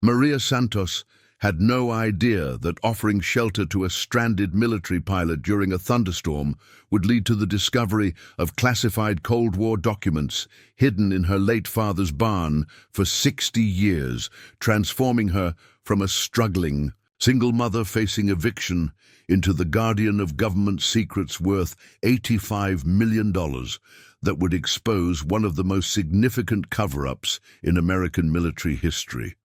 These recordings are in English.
Maria Santos had no idea that offering shelter to a stranded military pilot during a thunderstorm would lead to the discovery of classified Cold War documents hidden in her late father's barn for 60 years, transforming her from a struggling single mother facing eviction into the guardian of government secrets worth $85 million that would expose one of the most significant cover-ups in American military history.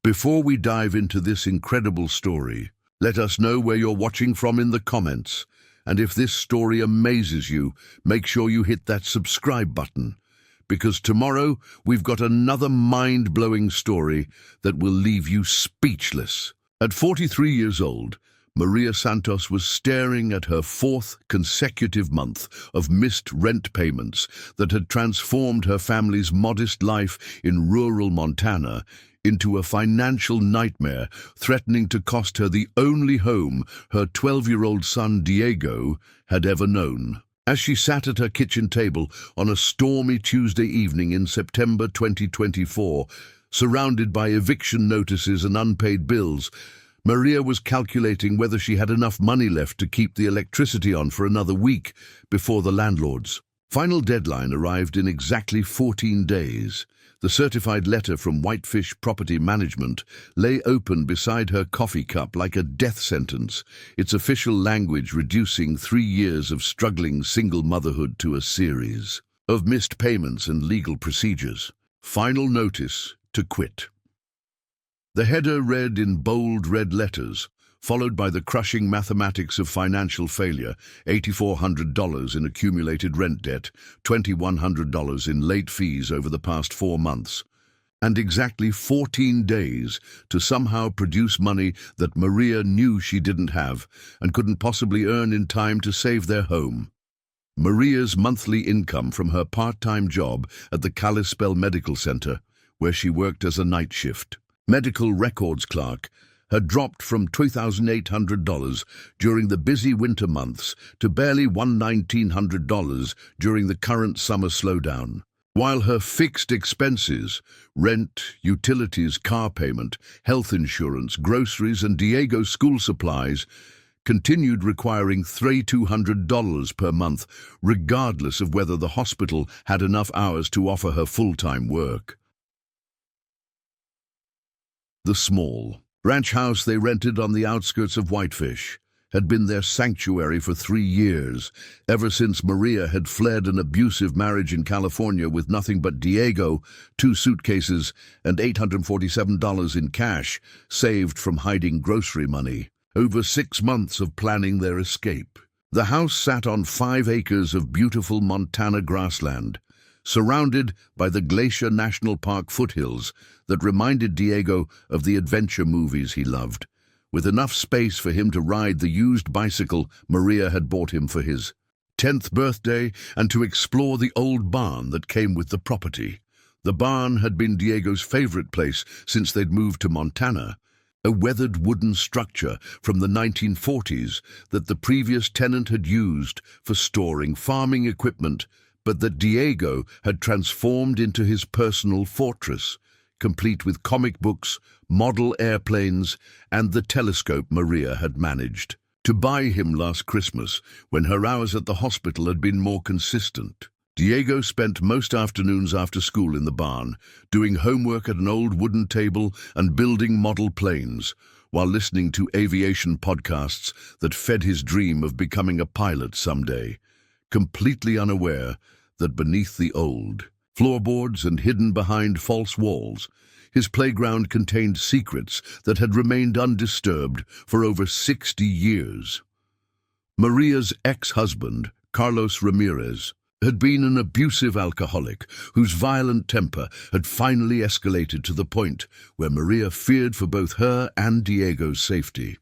Before we dive into this incredible story, let us know where you're watching from in the comments. And if this story amazes you, make sure you hit that subscribe button, because tomorrow we've got another mind-blowing story that will leave you speechless. At 43 years old, Maria Santos was staring at her fourth consecutive month of missed rent payments that had transformed her family's modest life in rural Montana into a financial nightmare, threatening to cost her the only home her 12-year-old son Diego had ever known. As she sat at her kitchen table on a stormy Tuesday evening in September 2024, surrounded by eviction notices and unpaid bills, Maria was calculating whether she had enough money left to keep the electricity on for another week before the landlord's final deadline arrived in exactly 14 days. The certified letter from Whitefish Property Management lay open beside her coffee cup like a death sentence, its official language reducing 3 years of struggling single motherhood to a series of missed payments and legal procedures. Final notice to quit. The header read in bold red letters, followed by the crushing mathematics of financial failure: $8,400 in accumulated rent debt, $2,100 in late fees over the past 4 months, and exactly 14 days to somehow produce money that Maria knew she didn't have and couldn't possibly earn in time to save their home. Maria's monthly income from her part-time job at the Kalispell Medical Center, where she worked as a night shift medical records clerk, had dropped from $2,800 during the busy winter months to barely $1,900 during the current summer slowdown, while her fixed expenses, rent, utilities, car payment, health insurance, groceries, and Diego's school supplies, continued requiring $3,200 per month, regardless of whether the hospital had enough hours to offer her full-time work. The small ranch house they rented on the outskirts of Whitefish had been their sanctuary for 3 years, ever since Maria had fled an abusive marriage in California with nothing but Diego, 2 suitcases, and $847 in cash saved from hiding grocery money. Over 6 months of planning their escape. The house sat on 5 acres of beautiful Montana grassland, surrounded by the Glacier National Park foothills that reminded Diego of the adventure movies he loved, with enough space for him to ride the used bicycle Maria had bought him for his 10th birthday and to explore the old barn that came with the property. The barn had been Diego's favorite place since they'd moved to Montana, a weathered wooden structure from the 1940s that the previous tenant had used for storing farming equipment, but that Diego had transformed into his personal fortress, complete with comic books, model airplanes, and the telescope Maria had managed to buy him last Christmas when her hours at the hospital had been more consistent. Diego spent most afternoons after school in the barn, doing homework at an old wooden table and building model planes, while listening to aviation podcasts that fed his dream of becoming a pilot someday, completely unaware that beneath the old floorboards and hidden behind false walls, his playground contained secrets that had remained undisturbed for over 60 years. Maria's ex-husband, Carlos Ramirez, had been an abusive alcoholic whose violent temper had finally escalated to the point where Maria feared for both her and Diego's safety.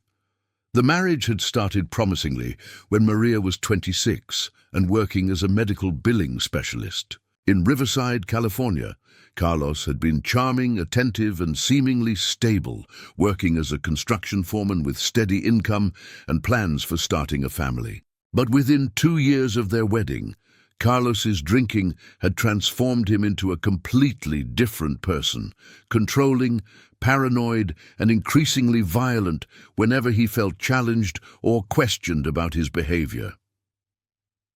The marriage had started promisingly when Maria was 26 and working as a medical billing specialist. In Riverside, California, Carlos had been charming, attentive, and seemingly stable, working as a construction foreman with steady income and plans for starting a family. But within 2 years of their wedding, Carlos's drinking had transformed him into a completely different person, controlling, paranoid, and increasingly violent whenever he felt challenged or questioned about his behavior.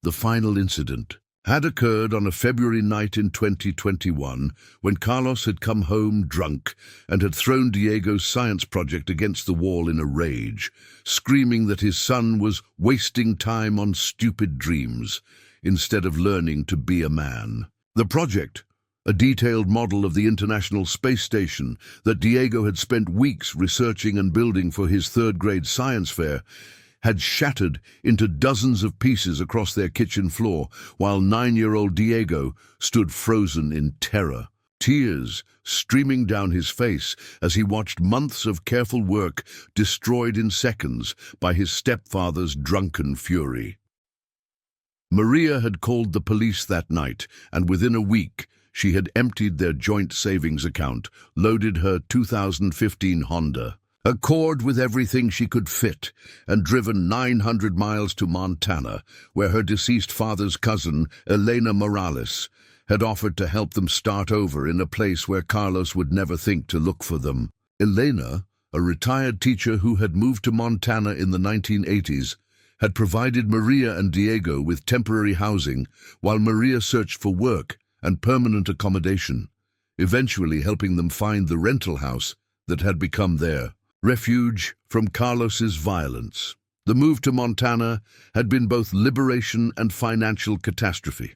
The final incident had occurred on a February night in 2021 when Carlos had come home drunk and had thrown Diego's science project against the wall in a rage, screaming that his son was wasting time on stupid dreams instead of learning to be a man. The project, a detailed model of the International Space Station that Diego had spent weeks researching and building for his third-grade science fair, had shattered into dozens of pieces across their kitchen floor, while 9-year-old Diego stood frozen in terror, tears streaming down his face as he watched months of careful work destroyed in seconds by his stepfather's drunken fury. Maria had called the police that night, and within a week, she had emptied their joint savings account, loaded her 2015 Honda Accord with everything she could fit, and driven 900 miles to Montana, where her deceased father's cousin, Elena Morales, had offered to help them start over in a place where Carlos would never think to look for them. Elena, a retired teacher who had moved to Montana in the 1980s, had provided Maria and Diego with temporary housing while Maria searched for work and permanent accommodation, eventually helping them find the rental house that had become their refuge from Carlos's violence. The move to Montana had been both liberation and financial catastrophe.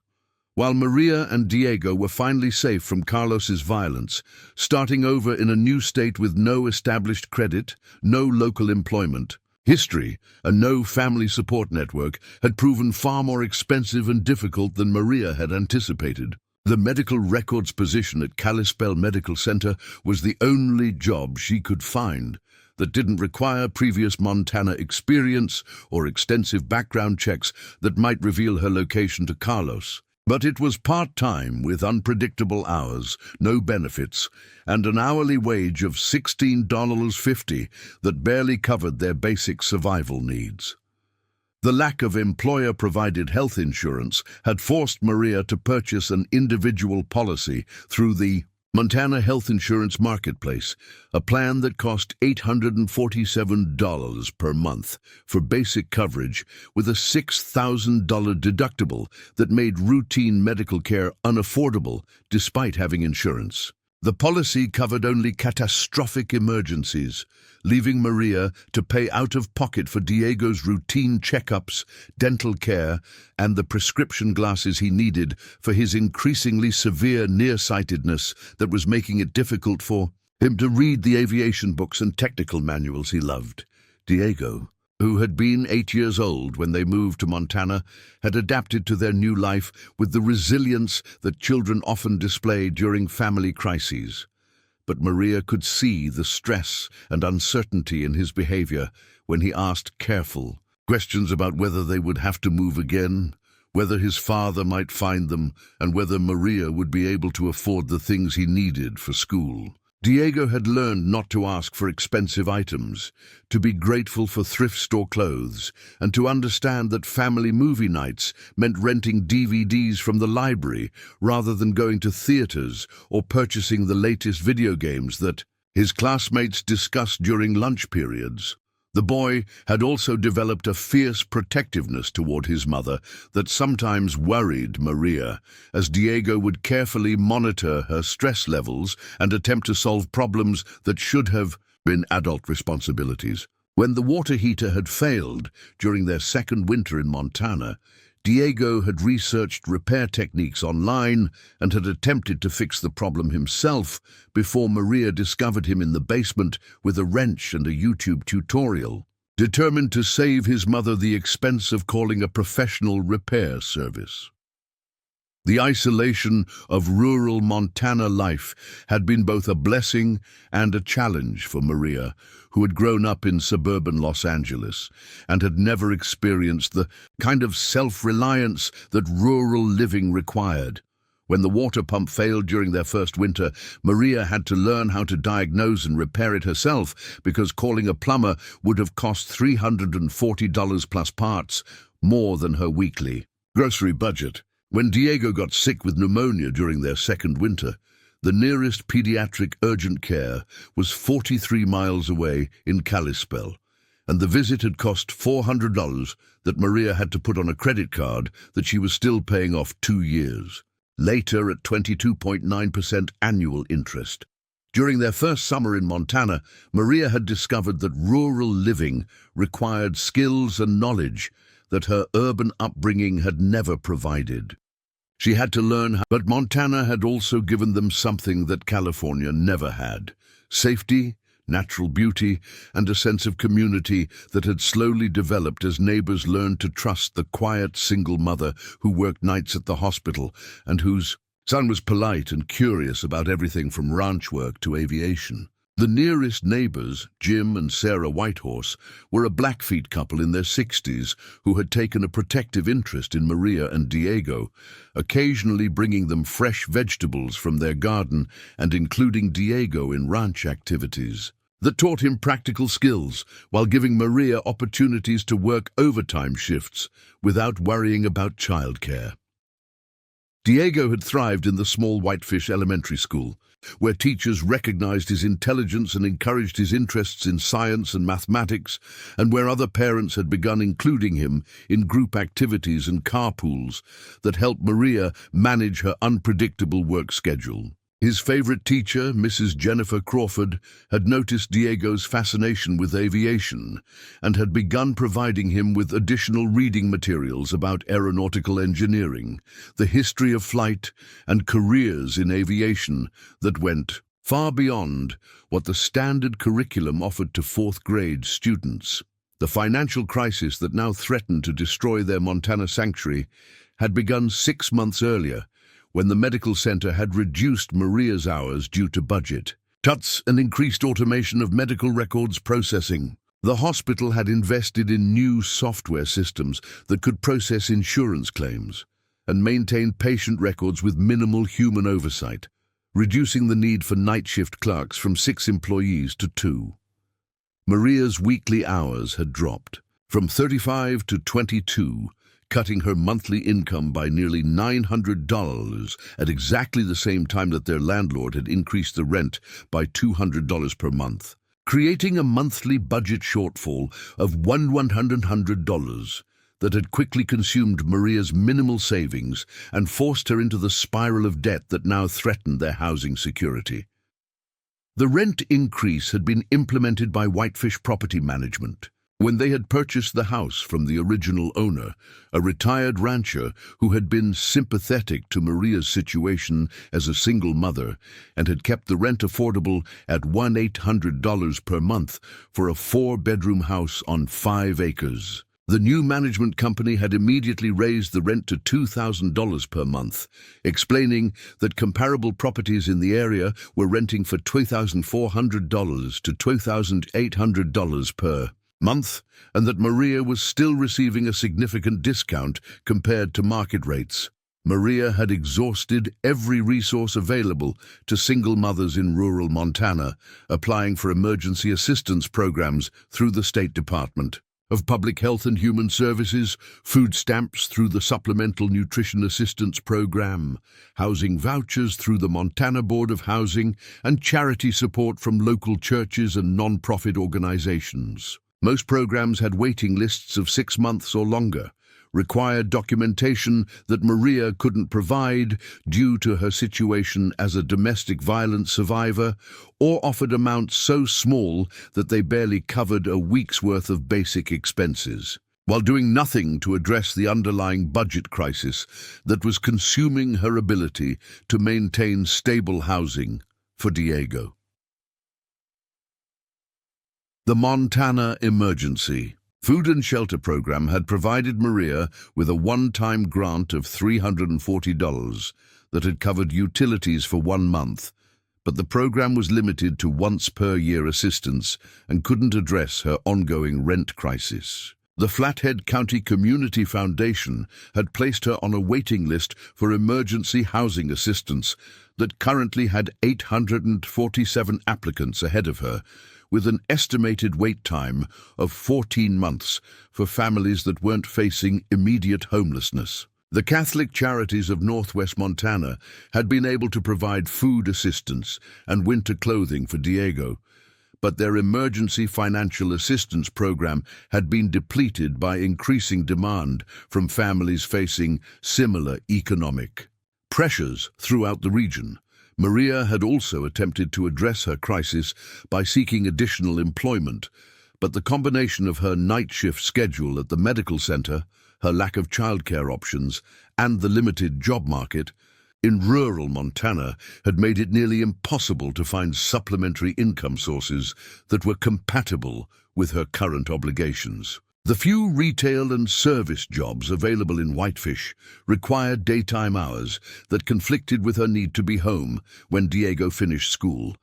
While Maria and Diego were finally safe from Carlos's violence, starting over in a new state with no established credit, no local employment, history, and no family support network had proven far more expensive and difficult than Maria had anticipated. The medical records position at Kalispell Medical Center was the only job she could find that didn't require previous Montana experience or extensive background checks that might reveal her location to Carlos. But it was part-time with unpredictable hours, no benefits, and an hourly wage of $16.50 that barely covered their basic survival needs. The lack of employer-provided health insurance had forced Maria to purchase an individual policy through the Montana Health Insurance Marketplace, a plan that cost $847 per month for basic coverage with a $6,000 deductible that made routine medical care unaffordable despite having insurance. The policy covered only catastrophic emergencies, leaving Maria to pay out of pocket for Diego's routine checkups, dental care, and the prescription glasses he needed for his increasingly severe nearsightedness that was making it difficult for him to read the aviation books and technical manuals he loved. Diego, who had been 8 years old when they moved to Montana, had adapted to their new life with the resilience that children often display during family crises. But Maria could see the stress and uncertainty in his behavior when he asked careful questions about whether they would have to move again, whether his father might find them, and whether Maria would be able to afford the things he needed for school. Diego had learned not to ask for expensive items, to be grateful for thrift store clothes, and to understand that family movie nights meant renting DVDs from the library rather than going to theaters or purchasing the latest video games that his classmates discussed during lunch periods. The boy had also developed a fierce protectiveness toward his mother that sometimes worried Maria, as Diego would carefully monitor her stress levels and attempt to solve problems that should have been adult responsibilities. When the water heater had failed during their second winter in Montana, Diego had researched repair techniques online and had attempted to fix the problem himself before Maria discovered him in the basement with a wrench and a YouTube tutorial, determined to save his mother the expense of calling a professional repair service. The isolation of rural Montana life had been both a blessing and a challenge for Maria, who had grown up in suburban Los Angeles and had never experienced the kind of self-reliance that rural living required. When the water pump failed during their first winter, Maria had to learn how to diagnose and repair it herself because calling a plumber would have cost $340 plus parts, more than her weekly grocery budget. When Diego got sick with pneumonia during their second winter, the nearest pediatric urgent care was 43 miles away in Kalispell, and the visit had cost $400 that Maria had to put on a credit card that she was still paying off 2 years, later at 22.9% annual interest. During their first summer in Montana, Maria had discovered that rural living required skills and knowledge that her urban upbringing had never provided. She had to learn how, but Montana had also given them something that California never had: safety, natural beauty, and a sense of community that had slowly developed as neighbors learned to trust the quiet single mother who worked nights at the hospital and whose son was polite and curious about everything from ranch work to aviation. The nearest neighbors, Jim and Sarah Whitehorse, were a Blackfeet couple in their 60s who had taken a protective interest in Maria and Diego, occasionally bringing them fresh vegetables from their garden and including Diego in ranch activities that taught him practical skills while giving Maria opportunities to work overtime shifts without worrying about childcare. Diego had thrived in the small Whitefish Elementary School, where teachers recognized his intelligence and encouraged his interests in science and mathematics, and where other parents had begun including him in group activities and carpools that helped Maria manage her unpredictable work schedule. His favorite teacher, Mrs. Jennifer Crawford, had noticed Diego's fascination with aviation and had begun providing him with additional reading materials about aeronautical engineering, the history of flight, and careers in aviation that went far beyond what the standard curriculum offered to fourth-grade students. The financial crisis that now threatened to destroy their Montana sanctuary had begun 6 months earlier, when the medical center had reduced Maria's hours due to budget cuts and increased automation of medical records processing. The hospital had invested in new software systems that could process insurance claims and maintain patient records with minimal human oversight, reducing the need for night shift clerks from 6 employees to 2. Maria's weekly hours had dropped from 35 to 22, cutting her monthly income by nearly $900 at exactly the same time that their landlord had increased the rent by $200 per month, creating a monthly budget shortfall of $100 that had quickly consumed Maria's minimal savings and forced her into the spiral of debt that now threatened their housing security. The rent increase had been implemented by Whitefish Property Management when they had purchased the house from the original owner, a retired rancher who had been sympathetic to Maria's situation as a single mother and had kept the rent affordable at $1,800 per month for a 4-bedroom house on 5 acres. The new management company had immediately raised the rent to $2,000 per month, explaining that comparable properties in the area were renting for $2,400 to $2,800 per month, and that Maria was still receiving a significant discount compared to market rates. Maria had exhausted every resource available to single mothers in rural Montana, applying for emergency assistance programs through the State Department of Public Health and Human Services, food stamps through the Supplemental Nutrition Assistance Program, housing vouchers through the Montana Board of Housing, and charity support from local churches and non-profit organizations. Most programs had waiting lists of 6 months or longer, required documentation that Maria couldn't provide due to her situation as a domestic violence survivor, or offered amounts so small that they barely covered a week's worth of basic expenses, while doing nothing to address the underlying budget crisis that was consuming her ability to maintain stable housing for Diego. The Montana Emergency Food and Shelter Program had provided Maria with a one-time grant of $340 that had covered utilities for 1 month, but the program was limited to once-per-year assistance and couldn't address her ongoing rent crisis. The Flathead County Community Foundation had placed her on a waiting list for emergency housing assistance that currently had 847 applicants ahead of her, with an estimated wait time of 14 months for families that weren't facing immediate homelessness. The Catholic Charities of Northwest Montana had been able to provide food assistance and winter clothing for Diego, but their emergency financial assistance program had been depleted by increasing demand from families facing similar economic pressures throughout the region. Maria had also attempted to address her crisis by seeking additional employment, but the combination of her night shift schedule at the medical center, her lack of childcare options, and the limited job market in rural Montana had made it nearly impossible to find supplementary income sources that were compatible with her current obligations. The few retail and service jobs available in Whitefish required daytime hours that conflicted with her need to be home when Diego finished school,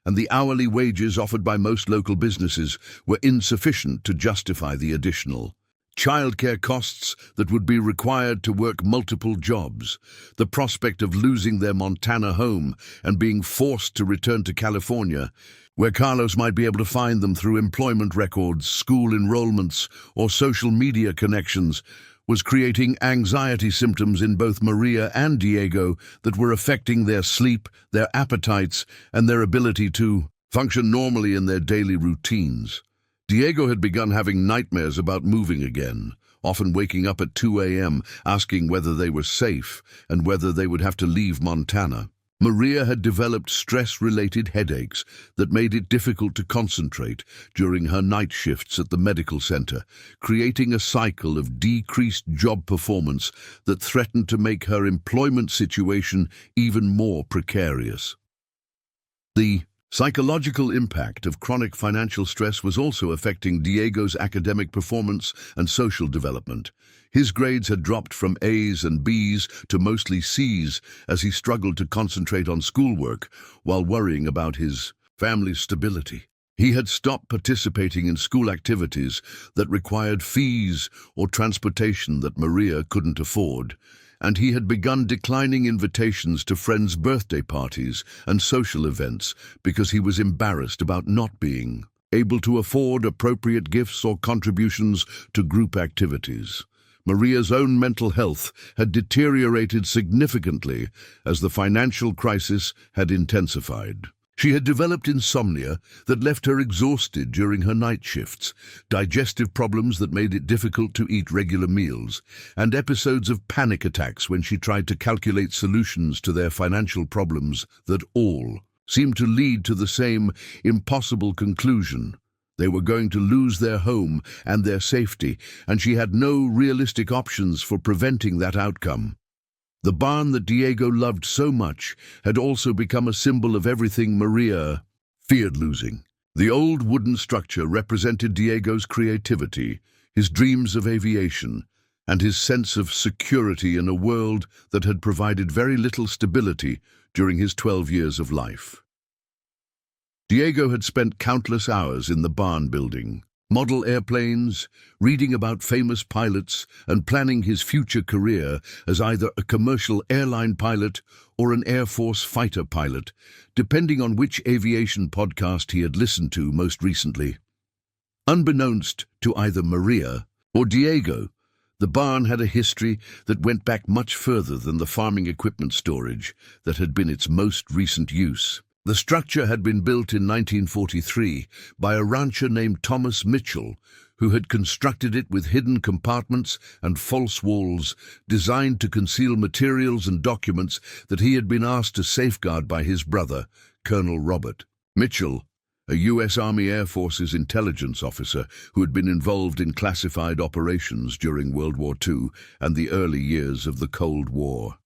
and the hourly wages offered by most local businesses were insufficient to justify the additional childcare costs that would be required to work multiple jobs. The prospect of losing their Montana home and being forced to return to California, where Carlos might be able to find them through employment records, school enrollments, or social media connections, was creating anxiety symptoms in both Maria and Diego that were affecting their sleep, their appetites, and their ability to function normally in their daily routines. Diego had begun having nightmares about moving again, often waking up at 2 a.m. asking whether they were safe and whether they would have to leave Montana. Maria had developed stress-related headaches that made it difficult to concentrate during her night shifts at the medical center, creating a cycle of decreased job performance that threatened to make her employment situation even more precarious. The psychological impact of chronic financial stress was also affecting Diego's academic performance and social development. His grades had dropped from A's and B's to mostly C's as he struggled to concentrate on schoolwork while worrying about his family's stability. He had stopped participating in school activities that required fees or transportation that Maria couldn't afford, and he had begun declining invitations to friends' birthday parties and social events because he was embarrassed about not being able to afford appropriate gifts or contributions to group activities. Maria's own mental health had deteriorated significantly as the financial crisis had intensified. She had developed insomnia that left her exhausted during her night shifts, digestive problems that made it difficult to eat regular meals, and episodes of panic attacks when she tried to calculate solutions to their financial problems that all seemed to lead to the same impossible conclusion. They were going to lose their home and their safety, and she had no realistic options for preventing that outcome. The barn that Diego loved so much had also become a symbol of everything Maria feared losing. The old wooden structure represented Diego's creativity, his dreams of aviation, and his sense of security in a world that had provided very little stability during his 12 years of life. Diego had spent countless hours in the barn building, model airplanes, reading about famous pilots, and planning his future career as either a commercial airline pilot or an Air Force fighter pilot, depending on which aviation podcast he had listened to most recently. Unbeknownst to either Maria or Diego, the barn had a history that went back much further than the farming equipment storage that had been its most recent use. The structure had been built in 1943 by a rancher named Thomas Mitchell, who had constructed it with hidden compartments and false walls designed to conceal materials and documents that he had been asked to safeguard by his brother, Colonel Robert Mitchell, a U.S. Army Air Force's intelligence officer who had been involved in classified operations during World War II and the early years of the Cold War.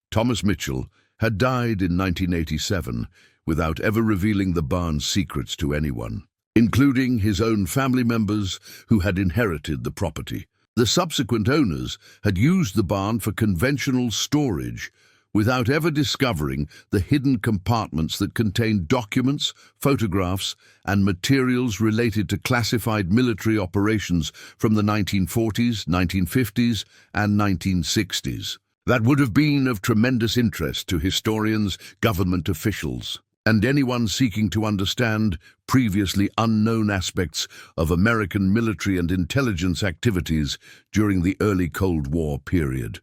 Thomas Mitchell had died in 1987 without ever revealing the barn's secrets to anyone, including his own family members who had inherited the property. The subsequent owners had used the barn for conventional storage without ever discovering the hidden compartments that contained documents, photographs, and materials related to classified military operations from the 1940s, 1950s, and 1960s. That would have been of tremendous interest to historians, government officials, and anyone seeking to understand previously unknown aspects of American military and intelligence activities during the early Cold War period.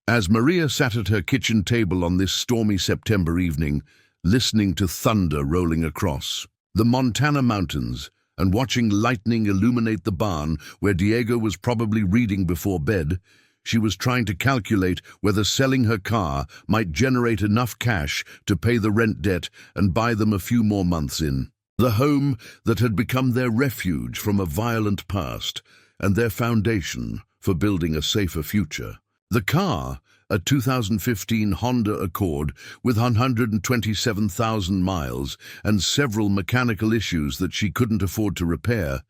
As Maria sat at her kitchen table on this stormy September evening, listening to thunder rolling across the Montana mountains and watching lightning illuminate the barn where Diego was probably reading before bed, she was trying to calculate whether selling her car might generate enough cash to pay the rent debt and buy them a few more months in the home that had become their refuge from a violent past and their foundation for building a safer future. The car, a 2015 Honda Accord with 127,000 miles and several mechanical issues that she couldn't afford to repair,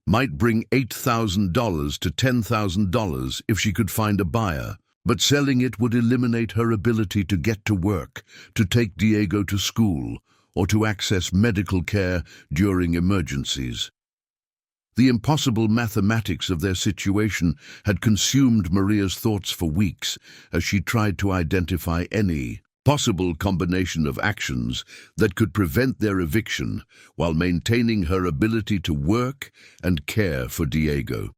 might bring $8,000 to $10,000 if she could find a buyer. But selling it would eliminate her ability to get to work, to take Diego to school, or to access medical care during emergencies. The impossible mathematics of their situation had consumed Maria's thoughts for weeks as she tried to identify any possible combination of actions that could prevent their eviction while maintaining her ability to work and care for Diego.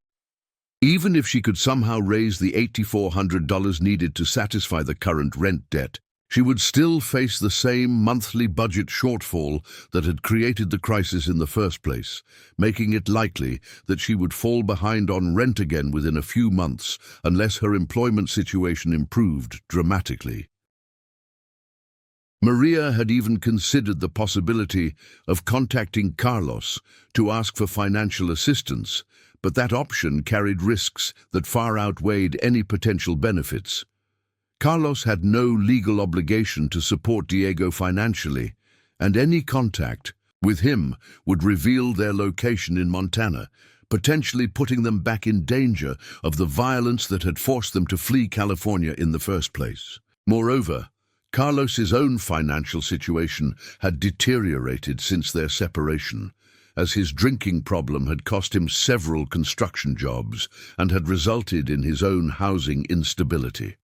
Even if she could somehow raise the $8,400 needed to satisfy the current rent debt, she would still face the same monthly budget shortfall that had created the crisis in the first place, making it likely that she would fall behind on rent again within a few months unless her employment situation improved dramatically. Maria had even considered the possibility of contacting Carlos to ask for financial assistance, but that option carried risks that far outweighed any potential benefits. Carlos had no legal obligation to support Diego financially, and any contact with him would reveal their location in Montana, potentially putting them back in danger of the violence that had forced them to flee California in the first place. Moreover, Carlos's own financial situation had deteriorated since their separation, as his drinking problem had cost him several construction jobs and had resulted in his own housing instability.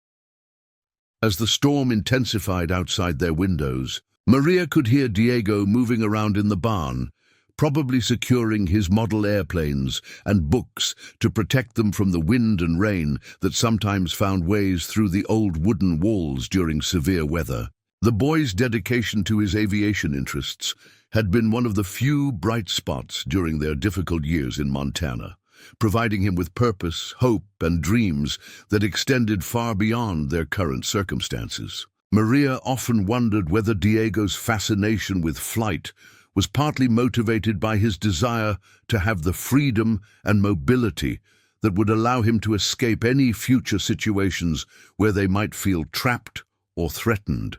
As the storm intensified outside their windows, Maria could hear Diego moving around in the barn, probably securing his model airplanes and books to protect them from the wind and rain that sometimes found ways through the old wooden walls during severe weather. The boy's dedication to his aviation interests had been one of the few bright spots during their difficult years in Montana, providing him with purpose, hope, and dreams that extended far beyond their current circumstances. Maria often wondered whether Diego's fascination with flight was partly motivated by his desire to have the freedom and mobility that would allow him to escape any future situations where they might feel trapped or threatened.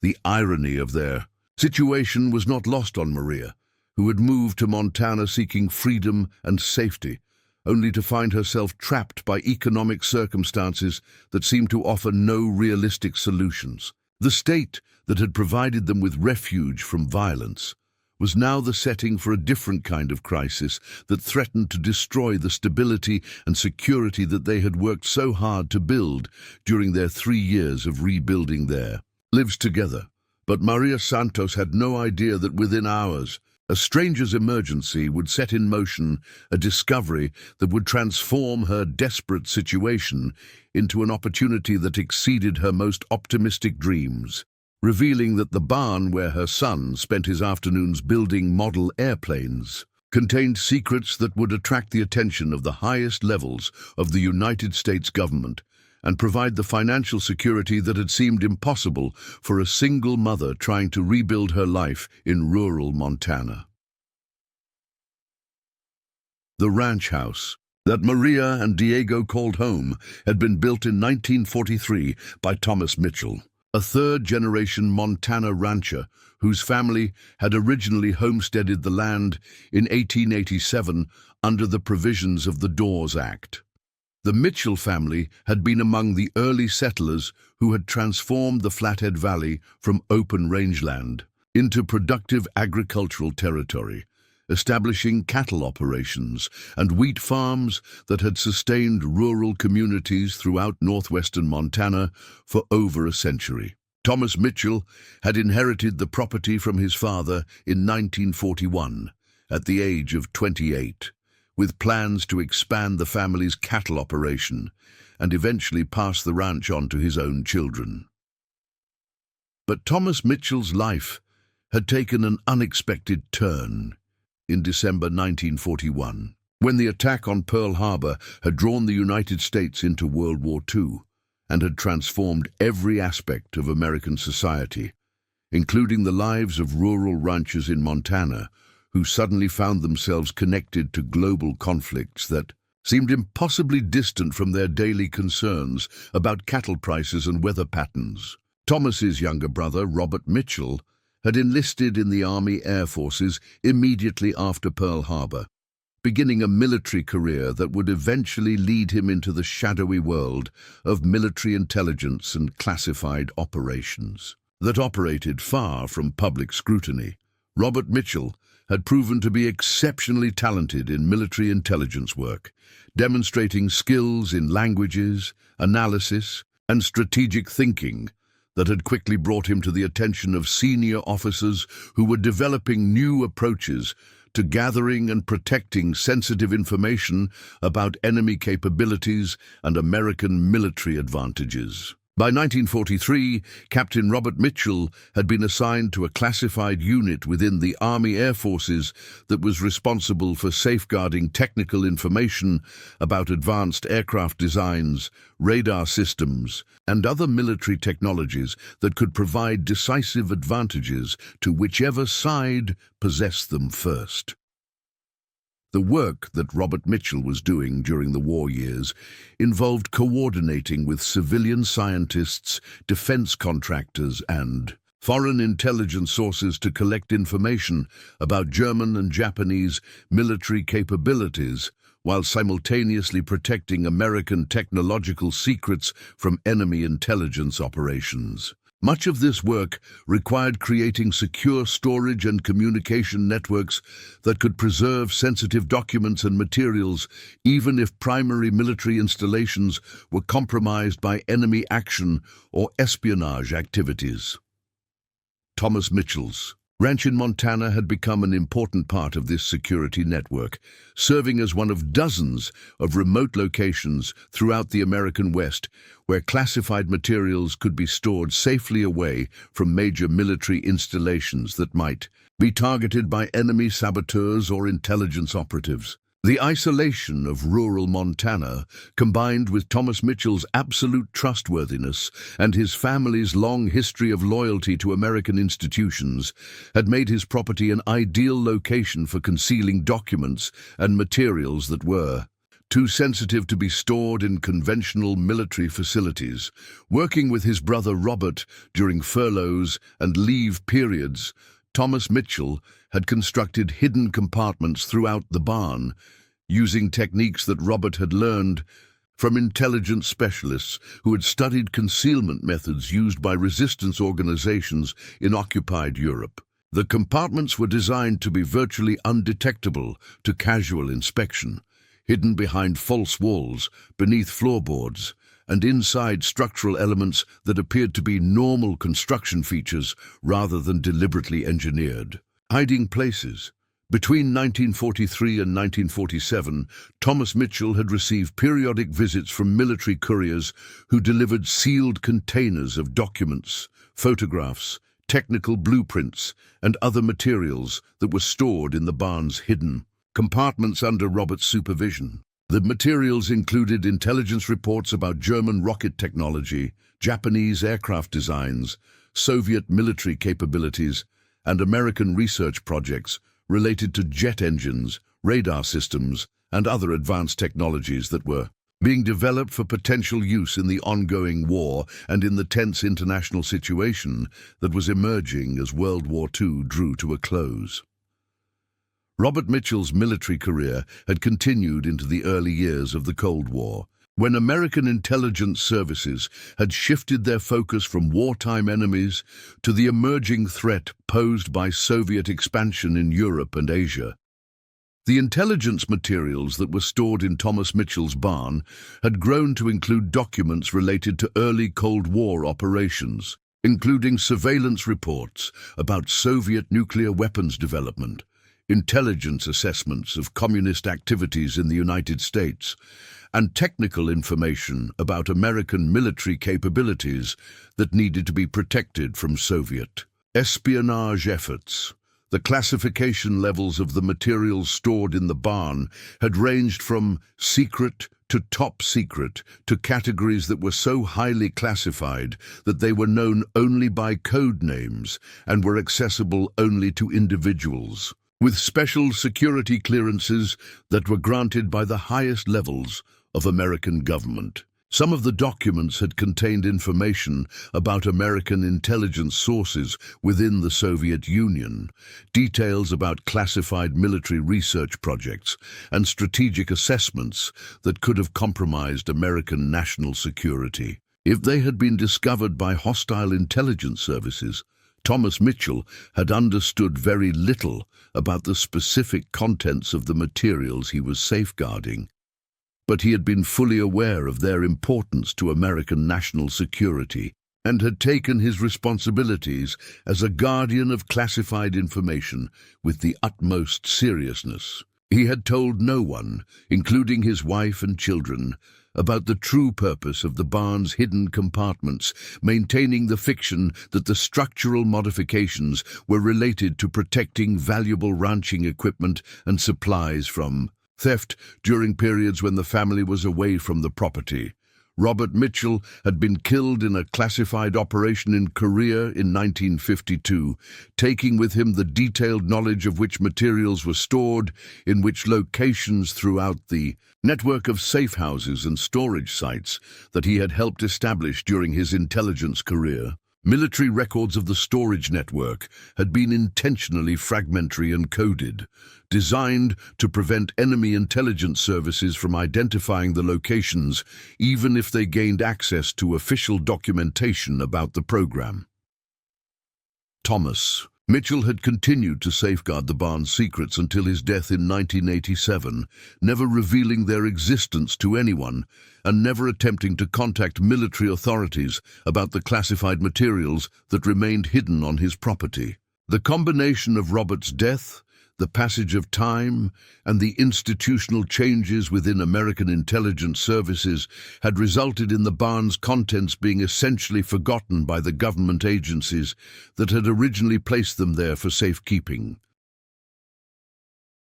The irony of their situation was not lost on Maria, who had moved to Montana seeking freedom and safety, only to find herself trapped by economic circumstances that seemed to offer no realistic solutions. The state that had provided them with refuge from violence was now the setting for a different kind of crisis that threatened to destroy the stability and security that they had worked so hard to build during their 3 years of rebuilding their lives together. But Maria Santos had no idea that within hours, a stranger's emergency would set in motion a discovery that would transform her desperate situation into an opportunity that exceeded her most optimistic dreams, revealing that the barn where her son spent his afternoons building model airplanes contained secrets that would attract the attention of the highest levels of the United States government and provide the financial security that had seemed impossible for a single mother trying to rebuild her life in rural Montana. The ranch house that Maria and Diego called home had been built in 1943 by Thomas Mitchell, a third-generation Montana rancher whose family had originally homesteaded the land in 1887 under the provisions of the Dawes Act. The Mitchell family had been among the early settlers who had transformed the Flathead Valley from open rangeland into productive agricultural territory, establishing cattle operations and wheat farms that had sustained rural communities throughout northwestern Montana for over a century. Thomas Mitchell had inherited the property from his father in 1941, at the age of 28, with plans to expand the family's cattle operation and eventually pass the ranch on to his own children. But Thomas Mitchell's life had taken an unexpected turn in December 1941, when the attack on Pearl Harbor had drawn the United States into World War II and had transformed every aspect of American society, including the lives of rural ranchers in Montana who suddenly found themselves connected to global conflicts that seemed impossibly distant from their daily concerns about cattle prices and weather patterns. Thomas's younger brother, Robert Mitchell, had enlisted in the Army Air Forces immediately after Pearl Harbor, beginning a military career that would eventually lead him into the shadowy world of military intelligence and classified operations that operated far from public scrutiny. Robert Mitchell had proven to be exceptionally talented in military intelligence work, demonstrating skills in languages, analysis, and strategic thinking that had quickly brought him to the attention of senior officers who were developing new approaches to gathering and protecting sensitive information about enemy capabilities and American military advantages. By 1943, Captain Robert Mitchell had been assigned to a classified unit within the Army Air Forces that was responsible for safeguarding technical information about advanced aircraft designs, radar systems, and other military technologies that could provide decisive advantages to whichever side possessed them first. The work that Robert Mitchell was doing during the war years involved coordinating with civilian scientists, defense contractors, and foreign intelligence sources to collect information about German and Japanese military capabilities while simultaneously protecting American technological secrets from enemy intelligence operations. Much of this work required creating secure storage and communication networks that could preserve sensitive documents and materials, even if primary military installations were compromised by enemy action or espionage activities. Thomas Mitchell's ranch in Montana had become an important part of this security network, serving as one of dozens of remote locations throughout the American West where classified materials could be stored safely away from major military installations that might be targeted by enemy saboteurs or intelligence operatives. The isolation of rural Montana, combined with Thomas Mitchell's absolute trustworthiness and his family's long history of loyalty to American institutions, had made his property an ideal location for concealing documents and materials that were too sensitive to be stored in conventional military facilities. Working with his brother Robert during furloughs and leave periods, Thomas Mitchell had constructed hidden compartments throughout the barn, using techniques that Robert had learned from intelligence specialists who had studied concealment methods used by resistance organizations in occupied Europe. The compartments were designed to be virtually undetectable to casual inspection, hidden behind false walls, beneath floorboards, and inside structural elements that appeared to be normal construction features rather than deliberately engineered. Hiding places. Between 1943 and 1947, Thomas Mitchell had received periodic visits from military couriers who delivered sealed containers of documents, photographs, technical blueprints, and other materials that were stored in the barn's hidden compartments under Robert's supervision. The materials included intelligence reports about German rocket technology, Japanese aircraft designs, Soviet military capabilities, and American research projects related to jet engines, radar systems, and other advanced technologies that were being developed for potential use in the ongoing war and in the tense international situation that was emerging as World War II drew to a close. Robert Mitchell's military career had continued into the early years of the Cold War, when American intelligence services had shifted their focus from wartime enemies to the emerging threat posed by Soviet expansion in Europe and Asia. The intelligence materials that were stored in Thomas Mitchell's barn had grown to include documents related to early Cold War operations, including surveillance reports about Soviet nuclear weapons development, intelligence assessments of communist activities in the United States, and technical information about American military capabilities that needed to be protected from Soviet espionage efforts. The classification levels of the materials stored in the barn had ranged from secret to top secret to categories that were so highly classified that they were known only by code names and were accessible only to individuals, with special security clearances that were granted by the highest levels of American government. Some of the documents had contained information about American intelligence sources within the Soviet Union, details about classified military research projects, and strategic assessments that could have compromised American national security. If they had been discovered by hostile intelligence services, Thomas Mitchell had understood very little about the specific contents of the materials he was safeguarding. But he had been fully aware of their importance to American national security and had taken his responsibilities as a guardian of classified information with the utmost seriousness. He had told no one, including his wife and children, about the true purpose of the barn's hidden compartments, maintaining the fiction that the structural modifications were related to protecting valuable ranching equipment and supplies from theft during periods when the family was away from the property. Robert Mitchell had been killed in a classified operation in Korea in 1952, taking with him the detailed knowledge of which materials were stored, in which locations throughout the network of safe houses and storage sites that he had helped establish during his intelligence career. Military records of the storage network had been intentionally fragmentary and coded, designed to prevent enemy intelligence services from identifying the locations, even if they gained access to official documentation about the program. Thomas Mitchell had continued to safeguard the barn's secrets until his death in 1987, never revealing their existence to anyone and never attempting to contact military authorities about the classified materials that remained hidden on his property. The combination of Robert's death, the passage of time, and the institutional changes within American intelligence services had resulted in the barn's contents being essentially forgotten by the government agencies that had originally placed them there for safekeeping.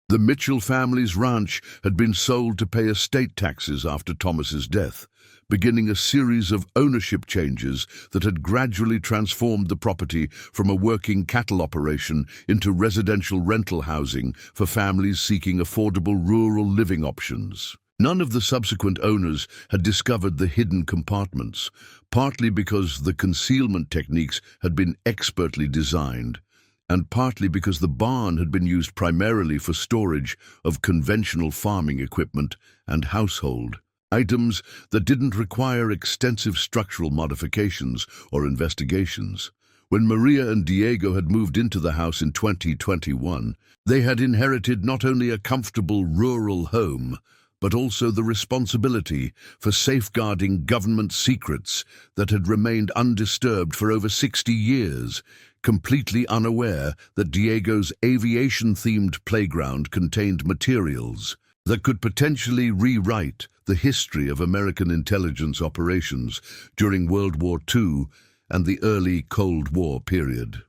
The Mitchell family's ranch had been sold to pay estate taxes after Thomas's death, beginning a series of ownership changes that had gradually transformed the property from a working cattle operation into residential rental housing for families seeking affordable rural living options. None of the subsequent owners had discovered the hidden compartments, partly because the concealment techniques had been expertly designed, and partly because the barn had been used primarily for storage of conventional farming equipment and household items that didn't require extensive structural modifications or investigations. When Maria and Diego had moved into the house in 2021, they had inherited not only a comfortable rural home, but also the responsibility for safeguarding government secrets that had remained undisturbed for over 60 years, completely unaware that Diego's aviation-themed playground contained materials that could potentially rewrite the history of American intelligence operations during World War II and the early Cold War period.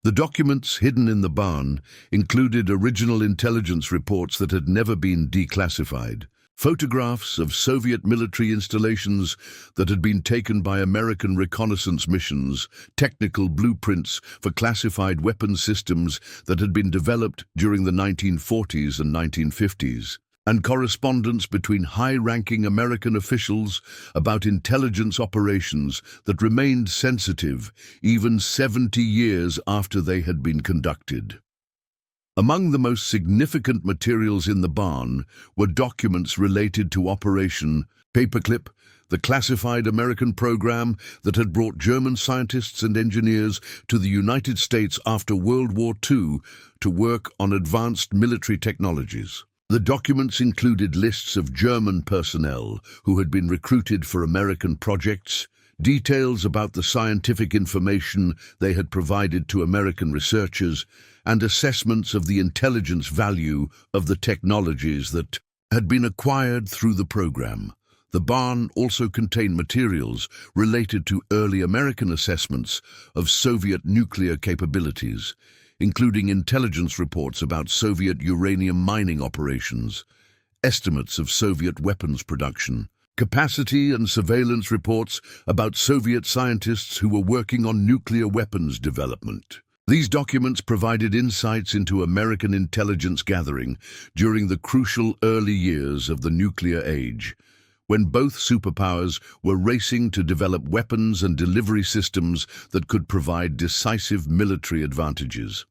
The documents hidden in the barn included original intelligence reports that had never been declassified, photographs of Soviet military installations that had been taken by American reconnaissance missions, technical blueprints for classified weapon systems that had been developed during the 1940s and 1950s, and correspondence between high-ranking American officials about intelligence operations that remained sensitive even 70 years after they had been conducted. Among the most significant materials in the barn were documents related to Operation Paperclip, the classified American program that had brought German scientists and engineers to the United States after World War II to work on advanced military technologies. The documents included lists of German personnel who had been recruited for American projects, details about the scientific information they had provided to American researchers, and assessments of the intelligence value of the technologies that had been acquired through the program. The barn also contained materials related to early American assessments of Soviet nuclear capabilities, including intelligence reports about Soviet uranium mining operations, estimates of Soviet weapons production, capacity and surveillance reports about Soviet scientists who were working on nuclear weapons development. These documents provided insights into American intelligence gathering during the crucial early years of the nuclear age, when both superpowers were racing to develop weapons and delivery systems that could provide decisive military advantages.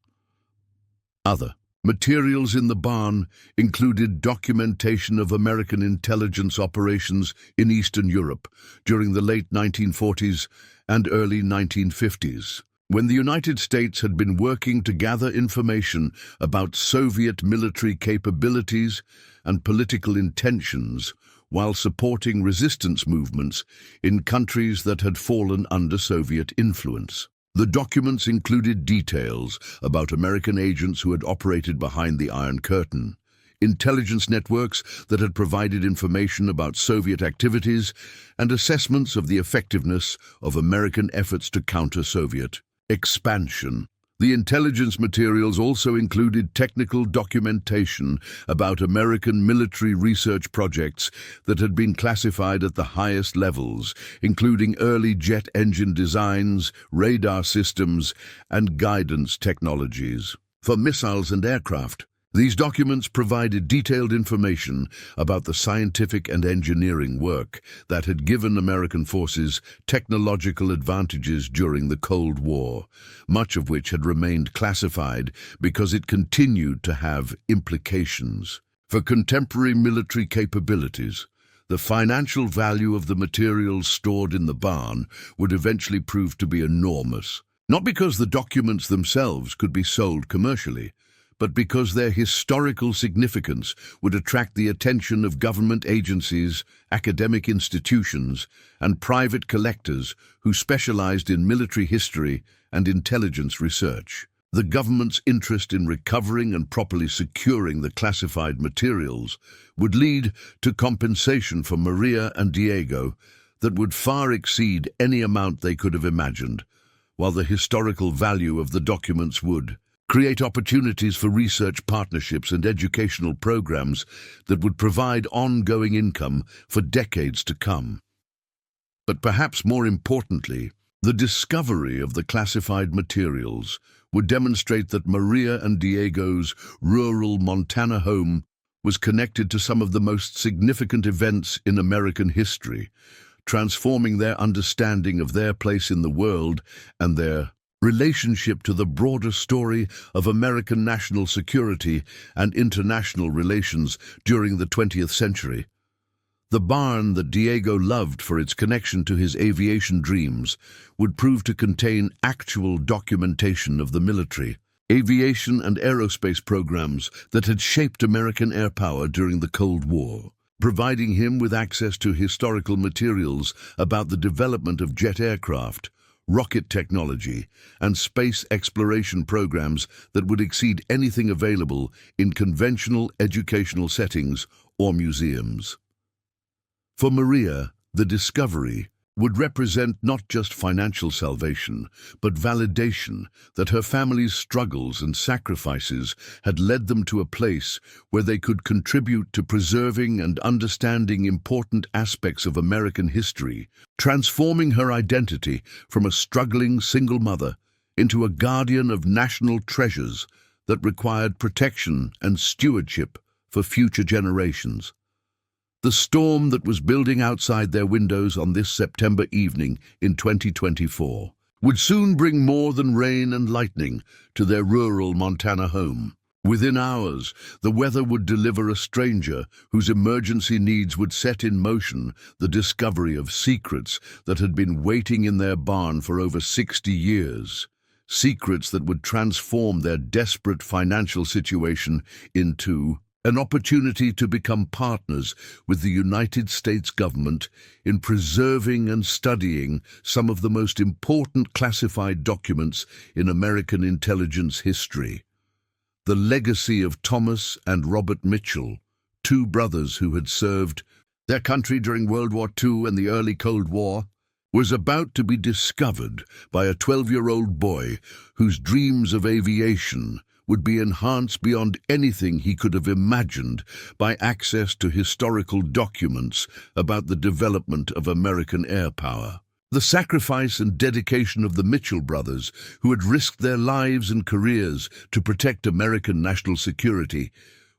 Other materials in the barn included documentation of American intelligence operations in Eastern Europe during the late 1940s and early 1950s, when the United States had been working to gather information about Soviet military capabilities and political intentions while supporting resistance movements in countries that had fallen under Soviet influence. The documents included details about American agents who had operated behind the Iron Curtain, intelligence networks that had provided information about Soviet activities, and assessments of the effectiveness of American efforts to counter Soviet expansion. The intelligence materials also included technical documentation about American military research projects that had been classified at the highest levels, including early jet engine designs, radar systems, and guidance technologies for missiles and aircraft. These documents provided detailed information about the scientific and engineering work that had given American forces technological advantages during the Cold War, much of which had remained classified because it continued to have implications for contemporary military capabilities. The financial value of the materials stored in the barn would eventually prove to be enormous, not because the documents themselves could be sold commercially, but because their historical significance would attract the attention of government agencies, academic institutions, and private collectors who specialized in military history and intelligence research. The government's interest in recovering and properly securing the classified materials would lead to compensation for Maria and Diego that would far exceed any amount they could have imagined, while the historical value of the documents would create opportunities for research partnerships and educational programs that would provide ongoing income for decades to come. But perhaps more importantly, the discovery of the classified materials would demonstrate that Maria and Diego's rural Montana home was connected to some of the most significant events in American history, transforming their understanding of their place in the world and their relationship to the broader story of American national security and international relations during the 20th century. The barn that Diego loved for its connection to his aviation dreams would prove to contain actual documentation of the military, aviation and aerospace programs that had shaped American air power during the Cold War, providing him with access to historical materials about the development of jet aircraft, rocket technology, and space exploration programs that would exceed anything available in conventional educational settings or museums. For Maria, the discovery would represent not just financial salvation, but validation that her family's struggles and sacrifices had led them to a place where they could contribute to preserving and understanding important aspects of American history, transforming her identity from a struggling single mother into a guardian of national treasures that required protection and stewardship for future generations. The storm that was building outside their windows on this September evening in 2024 would soon bring more than rain and lightning to their rural Montana home. Within hours, the weather would deliver a stranger whose emergency needs would set in motion the discovery of secrets that had been waiting in their barn for over 60 years. Secrets that would transform their desperate financial situation into an opportunity to become partners with the United States government in preserving and studying some of the most important classified documents in American intelligence history. The legacy of Thomas and Robert Mitchell, two brothers who had served their country during World War II and the early Cold War, was about to be discovered by a 12-year-old boy whose dreams of aviation would be enhanced beyond anything he could have imagined by access to historical documents about the development of American air power. The sacrifice and dedication of the Mitchell brothers, who had risked their lives and careers to protect American national security,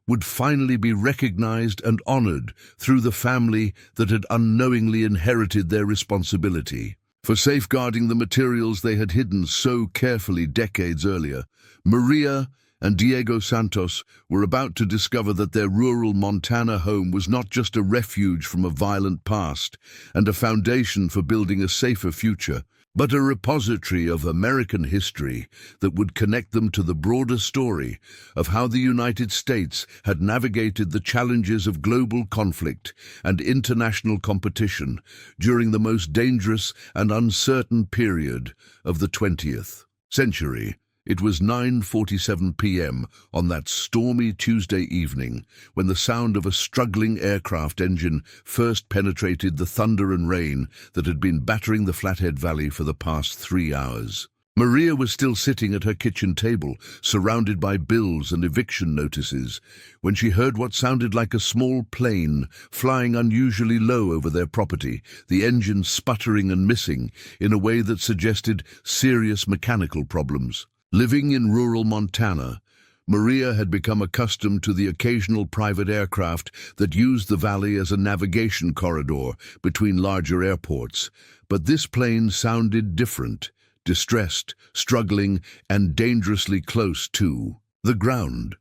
would finally be recognized and honored through the family that had unknowingly inherited their responsibility for safeguarding the materials they had hidden so carefully decades earlier. Maria and Diego Santos were about to discover that their rural Montana home was not just a refuge from a violent past and a foundation for building a safer future, but a repository of American history that would connect them to the broader story of how the United States had navigated the challenges of global conflict and international competition during the most dangerous and uncertain period of the 20th century. It was 9:47 p.m. on that stormy Tuesday evening when the sound of a struggling aircraft engine first penetrated the thunder and rain that had been battering the Flathead Valley for the past 3 hours. Maria was still sitting at her kitchen table, surrounded by bills and eviction notices, when she heard what sounded like a small plane flying unusually low over their property, the engine sputtering and missing in a way that suggested serious mechanical problems. Living in rural Montana, Maria had become accustomed to the occasional private aircraft that used the valley as a navigation corridor between larger airports, but this plane sounded different, distressed, struggling, and dangerously close to the ground.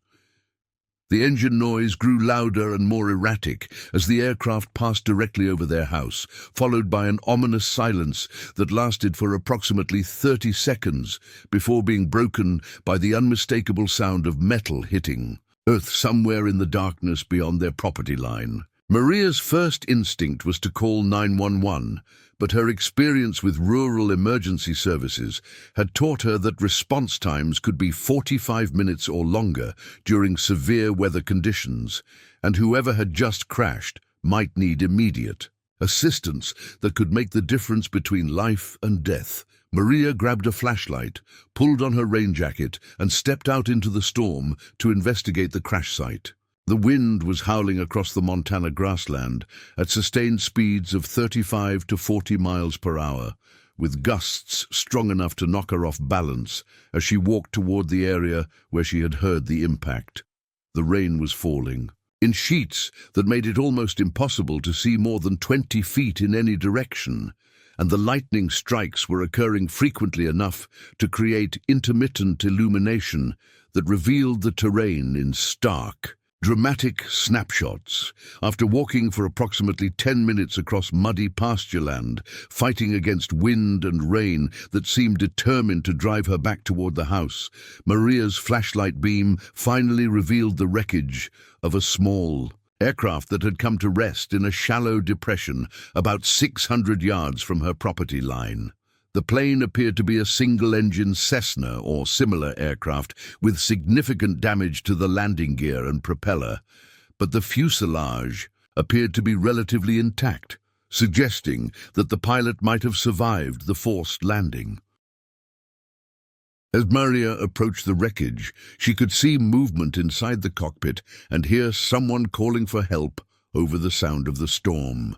The engine noise grew louder and more erratic as the aircraft passed directly over their house, followed by an ominous silence that lasted for approximately 30 seconds before being broken by the unmistakable sound of metal hitting earth somewhere in the darkness beyond their property line. Maria's first instinct was to call 911, but her experience with rural emergency services had taught her that response times could be 45 minutes or longer during severe weather conditions, and whoever had just crashed might need immediate assistance that could make the difference between life and death. Maria grabbed a flashlight, pulled on her rain jacket, and stepped out into the storm to investigate the crash site. The wind was howling across the Montana grassland at sustained speeds of 35 to 40 miles per hour, with gusts strong enough to knock her off balance as she walked toward the area where she had heard the impact. The rain was falling in sheets that made it almost impossible to see more than 20 feet in any direction, and the lightning strikes were occurring frequently enough to create intermittent illumination that revealed the terrain in stark, dramatic snapshots. After walking for approximately 10 minutes across muddy pastureland, fighting against wind and rain that seemed determined to drive her back toward the house, Maria's flashlight beam finally revealed the wreckage of a small aircraft that had come to rest in a shallow depression about 600 yards from her property line. The plane appeared to be a single-engine Cessna or similar aircraft with significant damage to the landing gear and propeller, but the fuselage appeared to be relatively intact, suggesting that the pilot might have survived the forced landing. As Maria approached the wreckage, she could see movement inside the cockpit and hear someone calling for help over the sound of the storm.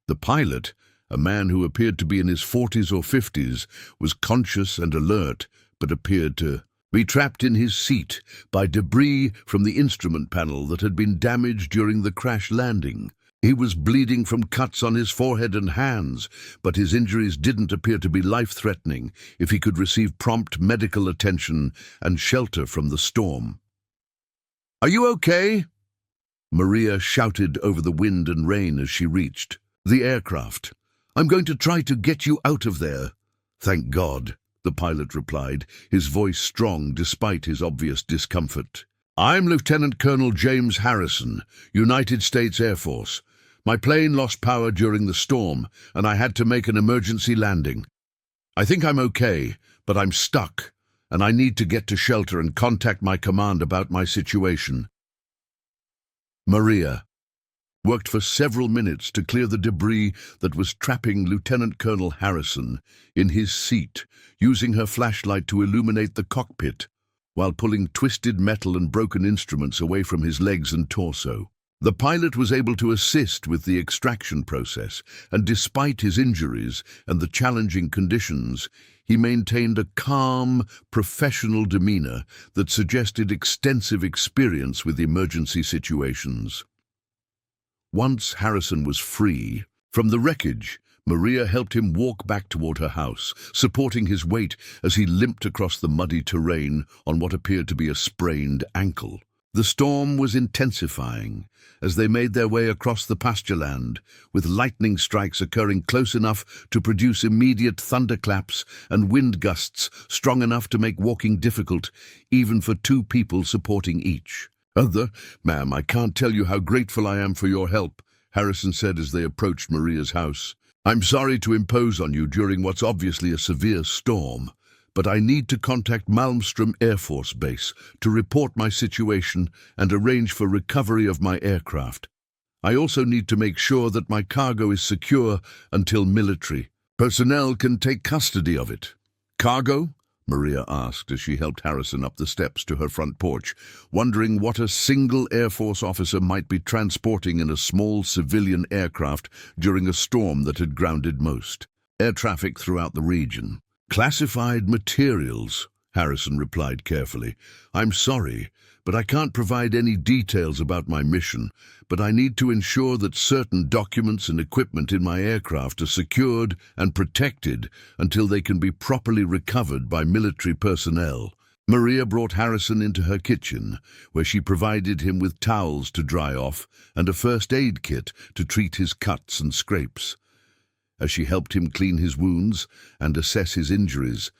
The pilot, a man who appeared to be in his 40s or 50s, was conscious and alert, but appeared to be trapped in his seat by debris from the instrument panel that had been damaged during the crash landing. He was bleeding from cuts on his forehead and hands, but his injuries didn't appear to be life-threatening if he could receive prompt medical attention and shelter from the storm. "Are you okay?" Maria shouted over the wind and rain as she reached the aircraft. "I'm going to try to get you out of there." "Thank God," the pilot replied, his voice strong despite his obvious discomfort. I'm Lieutenant Colonel James Harrison, United States Air Force. My plane lost power during the storm, and I had to make an emergency landing. I think I'm okay, but I'm stuck, and I need to get to shelter and contact my command about my situation. Maria worked for several minutes to clear the debris that was trapping Lieutenant Colonel Harrison in his seat, using her flashlight to illuminate the cockpit, while pulling twisted metal and broken instruments away from his legs and torso. The pilot was able to assist with the extraction process, and despite his injuries and the challenging conditions, he maintained a calm, professional demeanor that suggested extensive experience with emergency situations. Once Harrison was free from the wreckage, Maria helped him walk back toward her house, supporting his weight as he limped across the muddy terrain on what appeared to be a sprained ankle. The storm was intensifying as they made their way across the pastureland, with lightning strikes occurring close enough to produce immediate thunderclaps and wind gusts strong enough to make walking difficult, even for two people supporting each. Ma'am, I can't tell you how grateful I am for your help, Harrison said as they approached Maria's house. I'm sorry to impose on you during what's obviously a severe storm, but I need to contact Malmstrom Air Force Base to report my situation and arrange for recovery of my aircraft. I also need to make sure that my cargo is secure until military personnel can take custody of it. Cargo? Maria asked as she helped Harrison up the steps to her front porch, wondering what a single Air Force officer might be transporting in a small civilian aircraft during a storm that had grounded most air traffic throughout the region. Classified materials, Harrison replied carefully. I'm sorry, but I can't provide any details about my mission, but I need to ensure that certain documents and equipment in my aircraft are secured and protected until they can be properly recovered by military personnel. Maria brought Harrison into her kitchen, where she provided him with towels to dry off and a first aid kit to treat his cuts and scrapes. As she helped him clean his wounds and assess his injuries,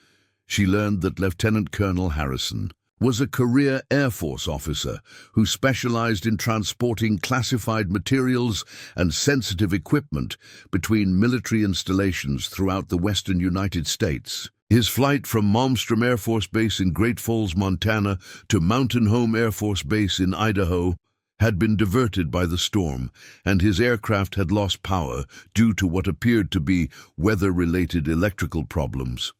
she learned that Lieutenant Colonel Harrison was a career Air Force officer who specialized in transporting classified materials and sensitive equipment between military installations throughout the western United States. His flight from Malmstrom Air Force Base in Great Falls, Montana, to Mountain Home Air Force Base in Idaho had been diverted by the storm, and his aircraft had lost power due to what appeared to be weather-related electrical problems.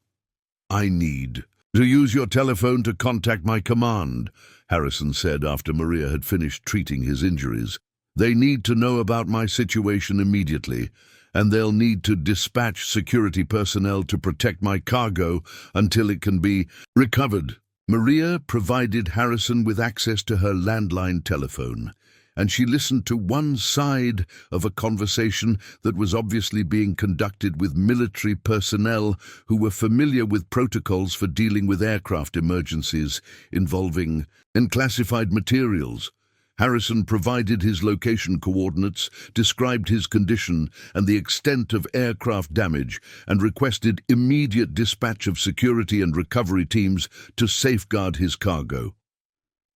I need to use your telephone to contact my command, Harrison said after Maria had finished treating his injuries. They need to know about my situation immediately, and they'll need to dispatch security personnel to protect my cargo until it can be recovered. Maria provided Harrison with access to her landline telephone, and she listened to one side of a conversation that was obviously being conducted with military personnel who were familiar with protocols for dealing with aircraft emergencies involving unclassified materials. Harrison provided his location coordinates, described his condition and the extent of aircraft damage, and requested immediate dispatch of security and recovery teams to safeguard his cargo.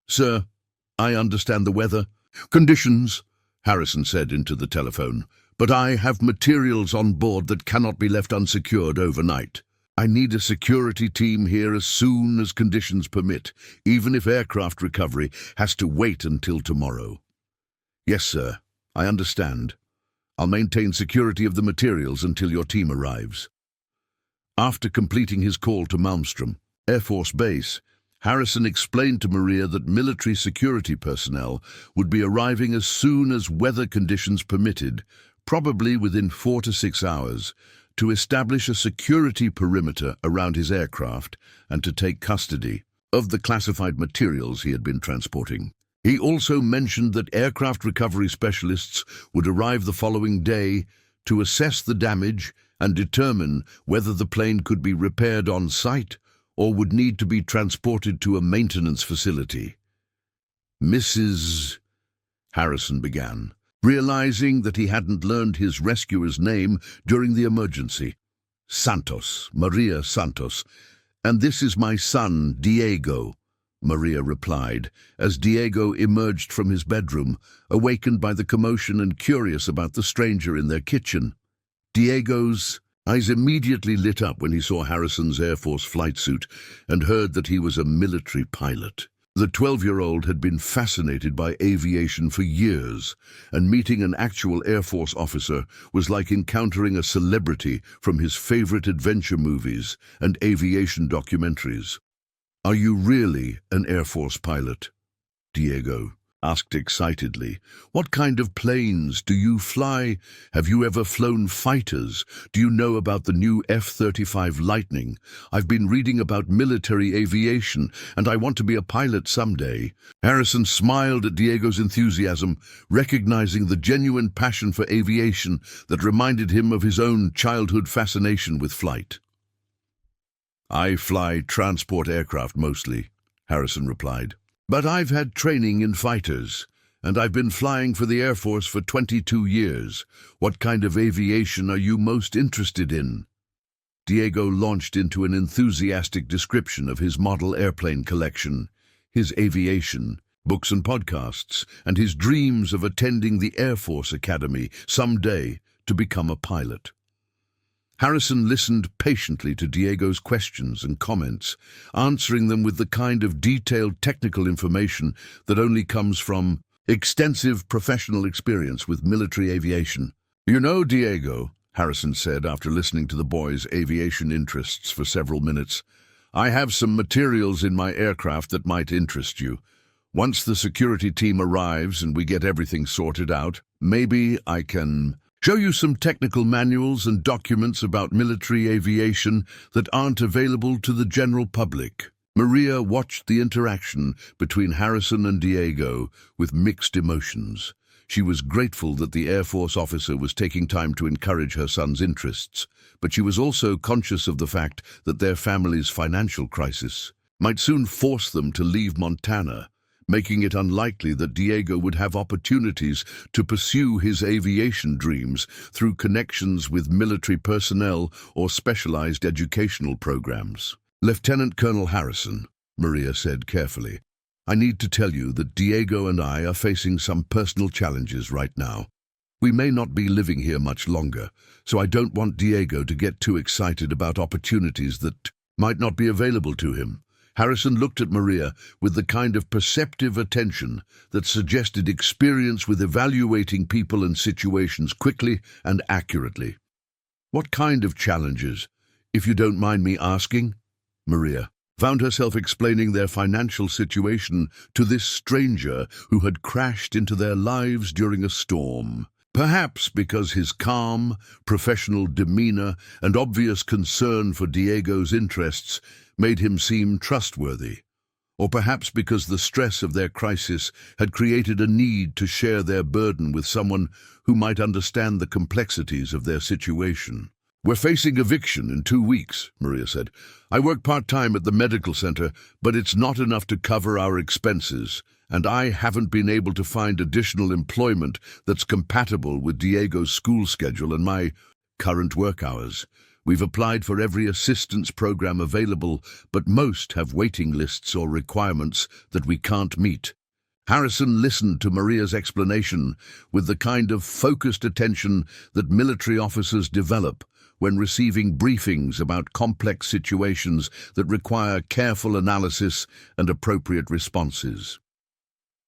Sir, I understand the weather conditions, Harrison said into the telephone, but I have materials on board that cannot be left unsecured overnight. I need a security team here as soon as conditions permit, even if aircraft recovery has to wait until tomorrow. Yes, sir, I understand. I'll maintain security of the materials until your team arrives. After completing his call to Malmstrom Air Force Base, Harrison explained to Maria that military security personnel would be arriving as soon as weather conditions permitted, probably within 4 to 6 hours, to establish a security perimeter around his aircraft and to take custody of the classified materials he had been transporting. He also mentioned that aircraft recovery specialists would arrive the following day to assess the damage and determine whether the plane could be repaired on site or would need to be transported to a maintenance facility. Mrs. Harrison began, realizing that he hadn't learned his rescuer's name during the emergency. Santos, Maria Santos, and this is my son, Diego, Maria replied, as Diego emerged from his bedroom, awakened by the commotion and curious about the stranger in their kitchen. Diego's eyes immediately lit up when he saw Harrison's Air Force flight suit and heard that he was a military pilot. The 12-year-old had been fascinated by aviation for years, and meeting an actual Air Force officer was like encountering a celebrity from his favorite adventure movies and aviation documentaries. "Are you really an Air Force pilot?" Diego asked excitedly. "What kind of planes do you fly? Have you ever flown fighters? Do you know about the new F-35 Lightning? I've been reading about military aviation, and I want to be a pilot someday." Harrison smiled at Diego's enthusiasm, recognizing the genuine passion for aviation that reminded him of his own childhood fascination with flight. "I fly transport aircraft mostly," Harrison replied. "But I've had training in fighters, and I've been flying for the Air Force for 22 years. What kind of aviation are you most interested in?" Diego launched into an enthusiastic description of his model airplane collection, his aviation, books and podcasts, and his dreams of attending the Air Force Academy someday to become a pilot. Harrison listened patiently to Diego's questions and comments, answering them with the kind of detailed technical information that only comes from extensive professional experience with military aviation. "You know, Diego," Harrison said after listening to the boy's aviation interests for several minutes, "I have some materials in my aircraft that might interest you. Once the security team arrives and we get everything sorted out, maybe I can show you some technical manuals and documents about military aviation that aren't available to the general public." Maria watched the interaction between Harrison and Diego with mixed emotions. She was grateful that the Air Force officer was taking time to encourage her son's interests, but she was also conscious of the fact that their family's financial crisis might soon force them to leave Montana, making it unlikely that Diego would have opportunities to pursue his aviation dreams through connections with military personnel or specialized educational programs. "Lieutenant Colonel Harrison," Maria said carefully, "I need to tell you that Diego and I are facing some personal challenges right now. We may not be living here much longer, so I don't want Diego to get too excited about opportunities that might not be available to him." Harrison looked at Maria with the kind of perceptive attention that suggested experience with evaluating people and situations quickly and accurately. "What kind of challenges, if you don't mind me asking?" Maria found herself explaining their financial situation to this stranger who had crashed into their lives during a storm. Perhaps because his calm, professional demeanor and obvious concern for Diego's interests made him seem trustworthy, or perhaps because the stress of their crisis had created a need to share their burden with someone who might understand the complexities of their situation. "We're facing eviction in 2 weeks," Maria said. "I work part-time at the medical center, but it's not enough to cover our expenses, and I haven't been able to find additional employment that's compatible with Diego's school schedule and my current work hours. We've applied for every assistance program available, but most have waiting lists or requirements that we can't meet." Harrison listened to Maria's explanation with the kind of focused attention that military officers develop when receiving briefings about complex situations that require careful analysis and appropriate responses.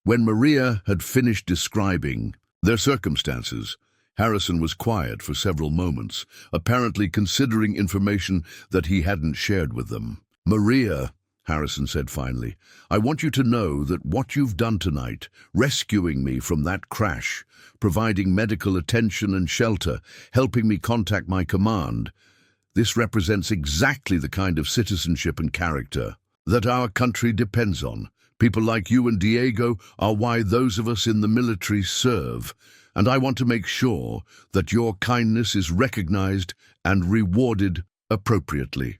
When Maria had finished describing their circumstances, Harrison was quiet for several moments, apparently considering information that he hadn't shared with them. "Maria," Harrison said finally, "I want you to know that what you've done tonight, rescuing me from that crash, providing medical attention and shelter, helping me contact my command, this represents exactly the kind of citizenship and character that our country depends on. People like you and Diego are why those of us in the military serve, and I want to make sure that your kindness is recognized and rewarded appropriately."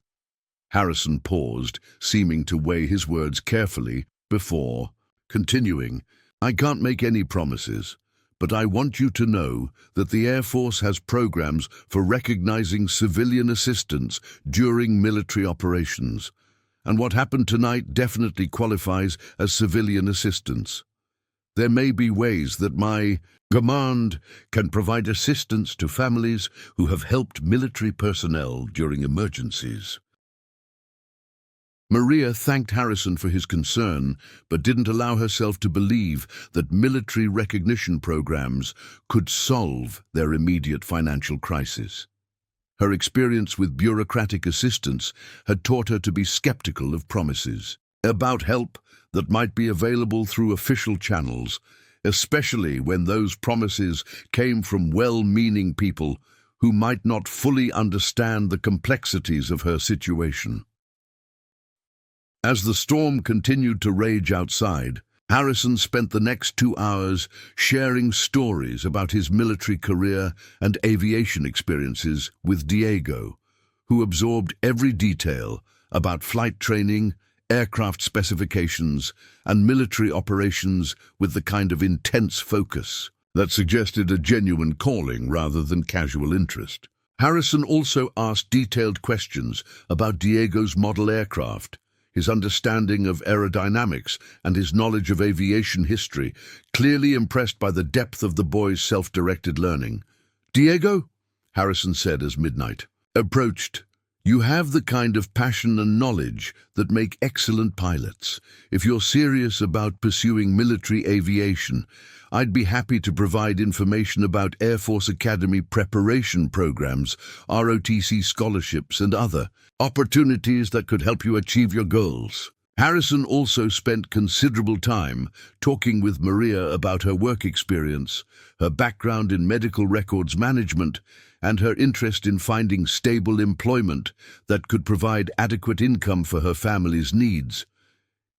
Harrison paused, seeming to weigh his words carefully before continuing. "I can't make any promises, but I want you to know that the Air Force has programs for recognizing civilian assistance during military operations, and what happened tonight definitely qualifies as civilian assistance. There may be ways that my command can provide assistance to families who have helped military personnel during emergencies. Maria thanked Harrison for his concern, but didn't allow herself to believe that military recognition programs could solve their immediate financial crisis. Her experience with bureaucratic assistance had taught her to be skeptical of promises about help that might be available through official channels, especially when those promises came from well-meaning people who might not fully understand the complexities of her situation. As the storm continued to rage outside, Harrison spent the next 2 hours sharing stories about his military career and aviation experiences with Diego, who absorbed every detail about flight training, aircraft specifications, and military operations with the kind of intense focus that suggested a genuine calling rather than casual interest. Harrison also asked detailed questions about Diego's model aircraft, his understanding of aerodynamics, and his knowledge of aviation history, clearly impressed by the depth of the boy's self-directed learning. "Diego," Harrison said as midnight approached, "you have the kind of passion and knowledge that make excellent pilots. If you're serious about pursuing military aviation, I'd be happy to provide information about Air Force Academy preparation programs, ROTC scholarships, and other opportunities that could help you achieve your goals." Harrison also spent considerable time talking with Maria about her work experience, her background in medical records management, and her interest in finding stable employment that could provide adequate income for her family's needs.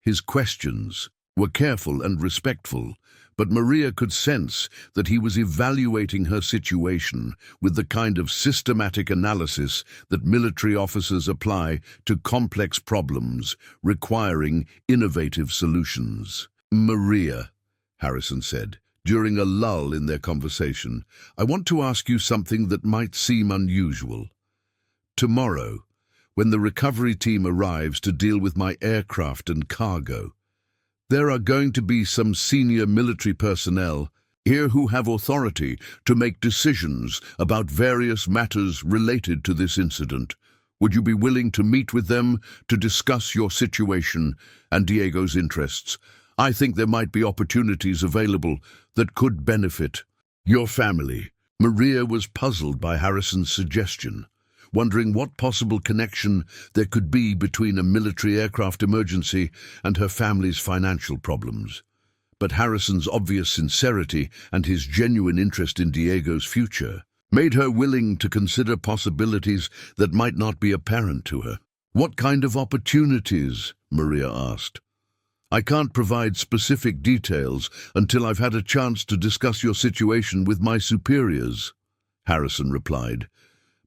His questions were careful and respectful, but Maria could sense that he was evaluating her situation with the kind of systematic analysis that military officers apply to complex problems requiring innovative solutions. "Maria," Harrison said, during a lull in their conversation, "I want to ask you something that might seem unusual. Tomorrow, when the recovery team arrives to deal with my aircraft and cargo, there are going to be some senior military personnel here who have authority to make decisions about various matters related to this incident. Would you be willing to meet with them to discuss your situation and Diego's interests? I think there might be opportunities available that could benefit your family." Maria was puzzled by Harrison's suggestion, wondering what possible connection there could be between a military aircraft emergency and her family's financial problems. But Harrison's obvious sincerity and his genuine interest in Diego's future made her willing to consider possibilities that might not be apparent to her. "What kind of opportunities?" Maria asked. "I can't provide specific details until I've had a chance to discuss your situation with my superiors," Harrison replied.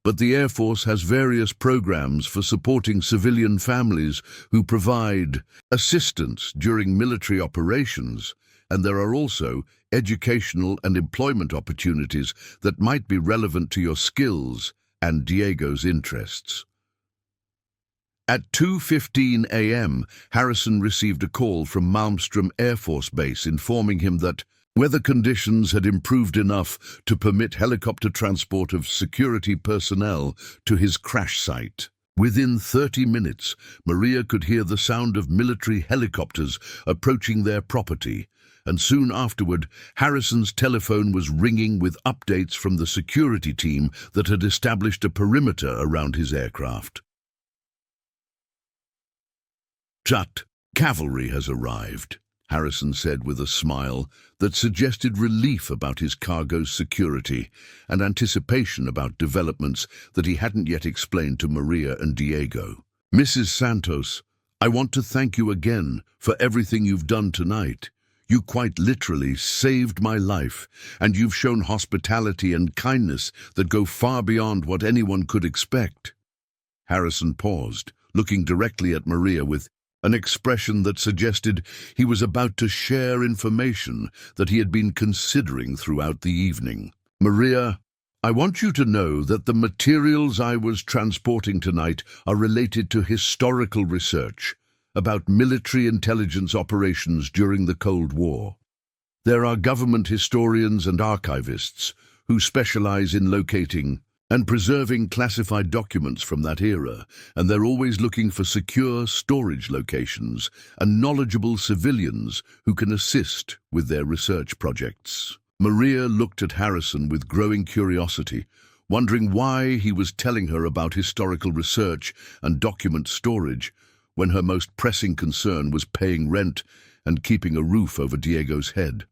"But the Air Force has various programs for supporting civilian families who provide assistance during military operations, and there are also educational and employment opportunities that might be relevant to your skills and Diego's interests." At 2:15 a.m., Harrison received a call from Malmstrom Air Force Base informing him that weather conditions had improved enough to permit helicopter transport of security personnel to his crash site. Within 30 minutes, Maria could hear the sound of military helicopters approaching their property, and soon afterward, Harrison's telephone was ringing with updates from the security team that had established a perimeter around his aircraft. "Chut, cavalry has arrived," Harrison said with a smile that suggested relief about his cargo's security and anticipation about developments that he hadn't yet explained to Maria and Diego. "Mrs. Santos, I want to thank you again for everything you've done tonight. You quite literally saved my life, and you've shown hospitality and kindness that go far beyond what anyone could expect." Harrison paused, looking directly at Maria with an expression that suggested he was about to share information that he had been considering throughout the evening. "Maria, I want you to know that the materials I was transporting tonight are related to historical research about military intelligence operations during the Cold War. There are government historians and archivists who specialize in locating and preserving classified documents from that era, and they're always looking for secure storage locations and knowledgeable civilians who can assist with their research projects. Maria looked at Harrison with growing curiosity, wondering why he was telling her about historical research and document storage when her most pressing concern was paying rent and keeping a roof over Diego's head.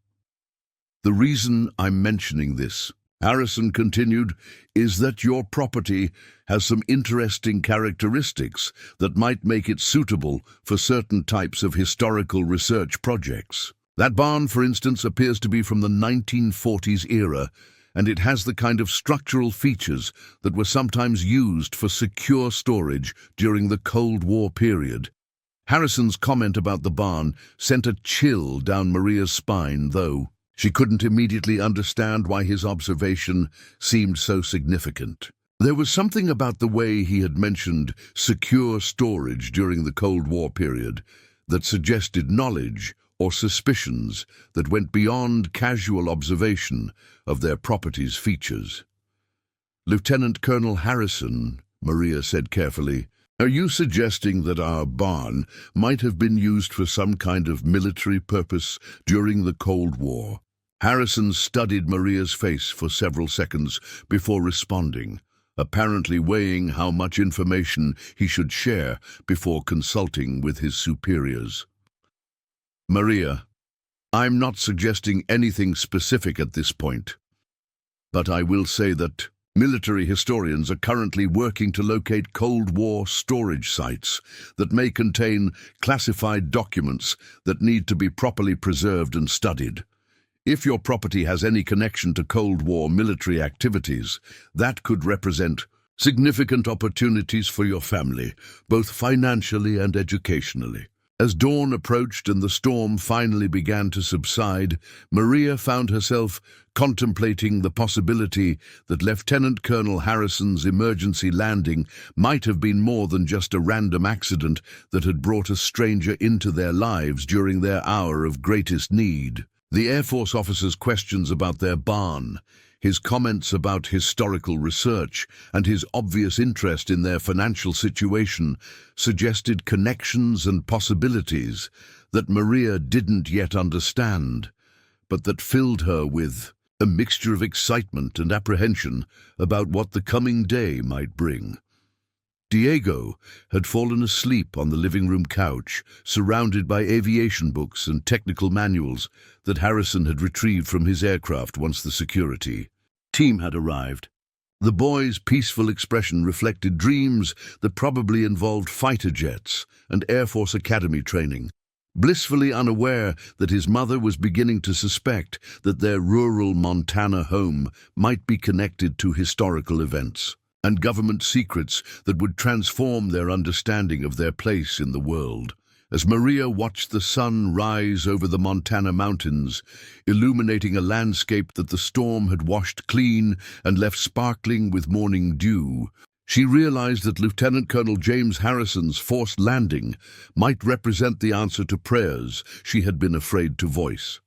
"The reason I'm mentioning this," Harrison continued, "is that your property has some interesting characteristics that might make it suitable for certain types of historical research projects. That barn, for instance, appears to be from the 1940s era, and it has the kind of structural features that were sometimes used for secure storage during the Cold War period." Harrison's comment about the barn sent a chill down Maria's spine, though she couldn't immediately understand why his observation seemed so significant. There was something about the way he had mentioned secure storage during the Cold War period that suggested knowledge or suspicions that went beyond casual observation of their property's features. "Lieutenant Colonel Harrison," Maria said carefully, "are you suggesting that our barn might have been used for some kind of military purpose during the Cold War?" Harrison studied Maria's face for several seconds before responding, apparently weighing how much information he should share before consulting with his superiors. "Maria, I'm not suggesting anything specific at this point, but I will say that military historians are currently working to locate Cold War storage sites that may contain classified documents that need to be properly preserved and studied. If your property has any connection to Cold War military activities, that could represent significant opportunities for your family, both financially and educationally." As dawn approached and the storm finally began to subside, Maria found herself contemplating the possibility that Lieutenant Colonel Harrison's emergency landing might have been more than just a random accident that had brought a stranger into their lives during their hour of greatest need. The Air Force officer's questions about their barn, his comments about historical research, and his obvious interest in their financial situation suggested connections and possibilities that Maria didn't yet understand, but that filled her with a mixture of excitement and apprehension about what the coming day might bring. Diego had fallen asleep on the living room couch, surrounded by aviation books and technical manuals that Harrison had retrieved from his aircraft once the security team had arrived. The boy's peaceful expression reflected dreams that probably involved fighter jets and Air Force Academy training, blissfully unaware that his mother was beginning to suspect that their rural Montana home might be connected to historical events and government secrets that would transform their understanding of their place in the world. As Maria watched the sun rise over the Montana mountains, illuminating a landscape that the storm had washed clean and left sparkling with morning dew, she realized that Lieutenant Colonel James Harrison's forced landing might represent the answer to prayers she had been afraid to voice,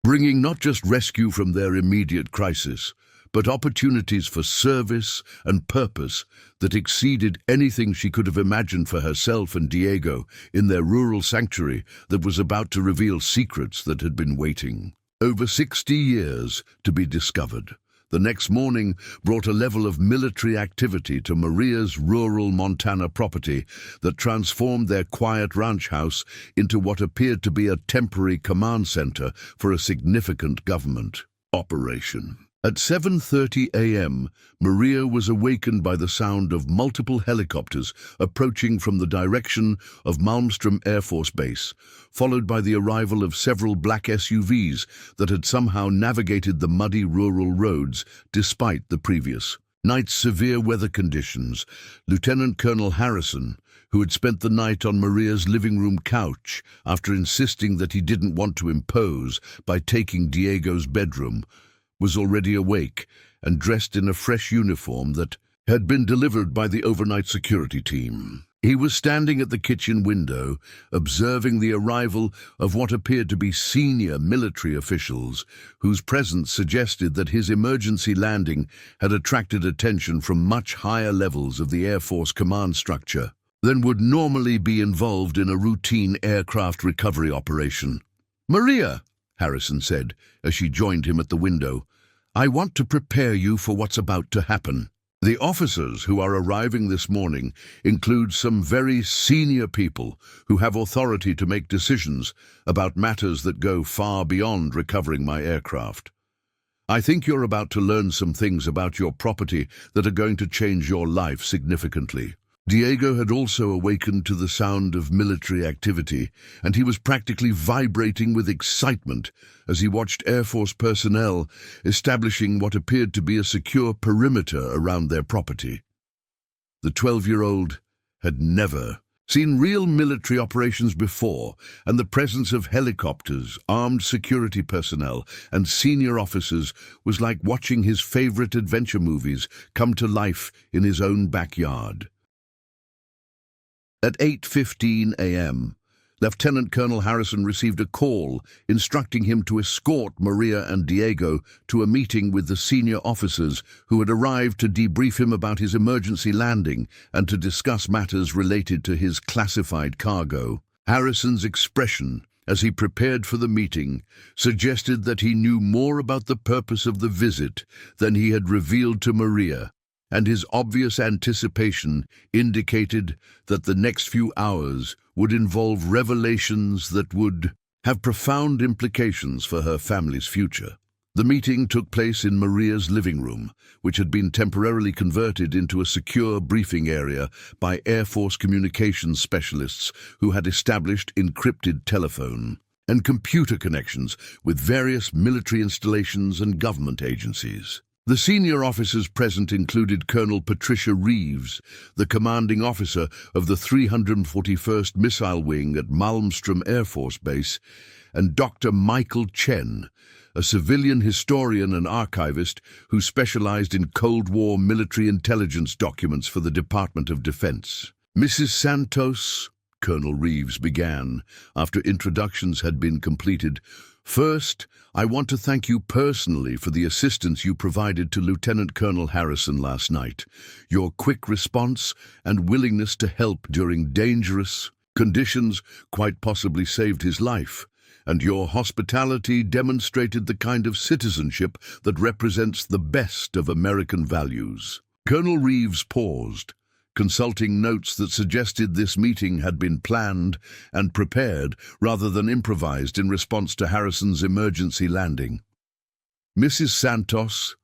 bringing not just rescue from their immediate crisis, but opportunities for service and purpose that exceeded anything she could have imagined for herself and Diego in their rural sanctuary that was about to reveal secrets that had been waiting over 60 years to be discovered. The next morning brought a level of military activity to Maria's rural Montana property that transformed their quiet ranch house into what appeared to be a temporary command center for a significant government operation. At 7:30 a.m., Maria was awakened by the sound of multiple helicopters approaching from the direction of Malmstrom Air Force Base, followed by the arrival of several black SUVs that had somehow navigated the muddy rural roads despite the previous night's severe weather conditions. Lieutenant Colonel Harrison, who had spent the night on Maria's living room couch after insisting that he didn't want to impose by taking Diego's bedroom, was already awake and dressed in a fresh uniform that had been delivered by the overnight security team. He was standing at the kitchen window, observing the arrival of what appeared to be senior military officials, whose presence suggested that his emergency landing had attracted attention from much higher levels of the Air Force command structure than would normally be involved in a routine aircraft recovery operation. "Maria," Harrison said, as she joined him at the window, "I want to prepare you for what's about to happen. The officers who are arriving this morning include some very senior people who have authority to make decisions about matters that go far beyond recovering my aircraft. I think you're about to learn some things about your property that are going to change your life significantly." Diego had also awakened to the sound of military activity, and he was practically vibrating with excitement as he watched Air Force personnel establishing what appeared to be a secure perimeter around their property. The 12-year-old had never seen real military operations before, and the presence of helicopters, armed security personnel, and senior officers was like watching his favorite adventure movies come to life in his own backyard. At 8:15 a.m., Lieutenant Colonel Harrison received a call instructing him to escort Maria and Diego to a meeting with the senior officers who had arrived to debrief him about his emergency landing and to discuss matters related to his classified cargo. Harrison's expression, as he prepared for the meeting, suggested that he knew more about the purpose of the visit than he had revealed to Maria, and his obvious anticipation indicated that the next few hours would involve revelations that would have profound implications for her family's future. The meeting took place in Maria's living room, which had been temporarily converted into a secure briefing area by Air Force communications specialists who had established encrypted telephone and computer connections with various military installations and government agencies. The senior officers present included Colonel Patricia Reeves, the commanding officer of the 341st Missile Wing at Malmstrom Air Force Base, and Dr. Michael Chen, a civilian historian and archivist who specialized in Cold War military intelligence documents for the Department of Defense. "Mrs. Santos," Colonel Reeves began, after introductions had been completed, "first, I want to thank you personally for the assistance you provided to Lieutenant Colonel Harrison last night. Your quick response and willingness to help during dangerous conditions quite possibly saved his life, and your hospitality demonstrated the kind of citizenship that represents the best of American values." Colonel Reeves paused, consulting notes that suggested this meeting had been planned and prepared rather than improvised in response to Harrison's emergency landing. "Mrs. Santos,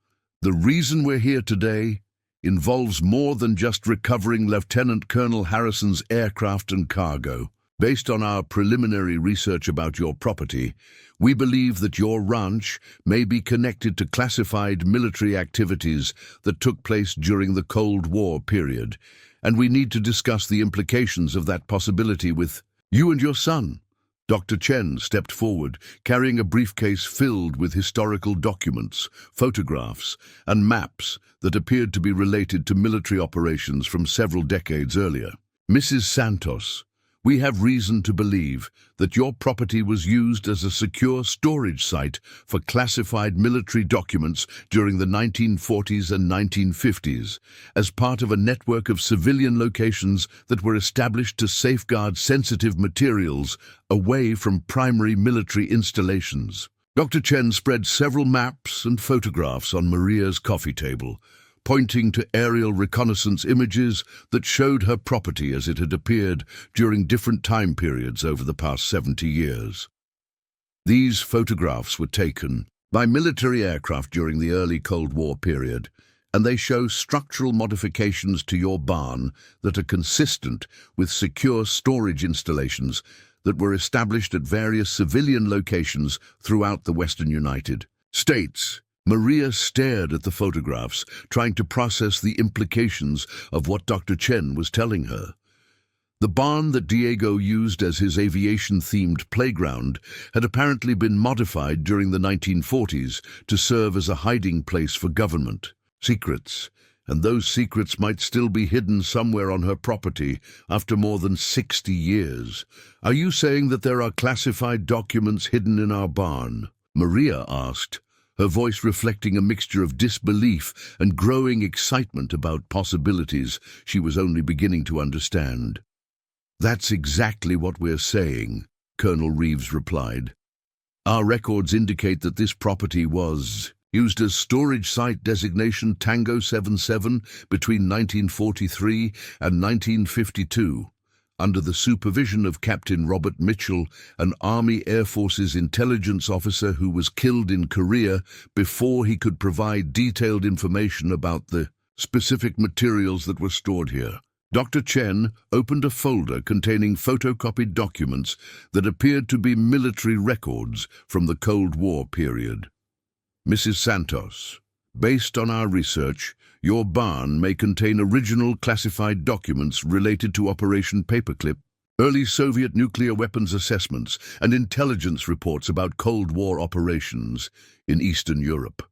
the reason we're here today involves more than just recovering Lieutenant Colonel Harrison's aircraft and cargo. Based on our preliminary research about your property, we believe that your ranch may be connected to classified military activities that took place during the Cold War period, and we need to discuss the implications of that possibility with you and your son." Dr. Chen stepped forward, carrying a briefcase filled with historical documents, photographs, and maps that appeared to be related to military operations from several decades earlier. "Mrs. Santos, we have reason to believe that your property was used as a secure storage site for classified military documents during the 1940s and 1950s, as part of a network of civilian locations that were established to safeguard sensitive materials away from primary military installations." Dr. Chen spread several maps and photographs on Maria's coffee table, pointing to aerial reconnaissance images that showed her property as it had appeared during different time periods over the past 70 years. These photographs were taken by military aircraft during the early Cold War period, and they show structural modifications to your barn that are consistent with secure storage installations that were established at various civilian locations throughout the Western United States. Maria stared at the photographs, trying to process the implications of what Dr. Chen was telling her. The barn that Diego used as his aviation-themed playground had apparently been modified during the 1940s to serve as a hiding place for government secrets, and those secrets might still be hidden somewhere on her property after more than 60 years. Are you saying that there are classified documents hidden in our barn? Maria asked, her voice reflecting a mixture of disbelief and growing excitement about possibilities she was only beginning to understand. That's exactly what we're saying, Colonel Reeves replied. Our records indicate that this property was used as storage site designation Tango 77 between 1943 and 1952, under the supervision of Captain Robert Mitchell, an Army Air Force's intelligence officer who was killed in Korea before he could provide detailed information about the specific materials that were stored here. Dr. Chen opened a folder containing photocopied documents that appeared to be military records from the Cold War period. Mrs. Santos, based on our research, your barn may contain original classified documents related to Operation Paperclip, early Soviet nuclear weapons assessments, and intelligence reports about Cold War operations in Eastern Europe.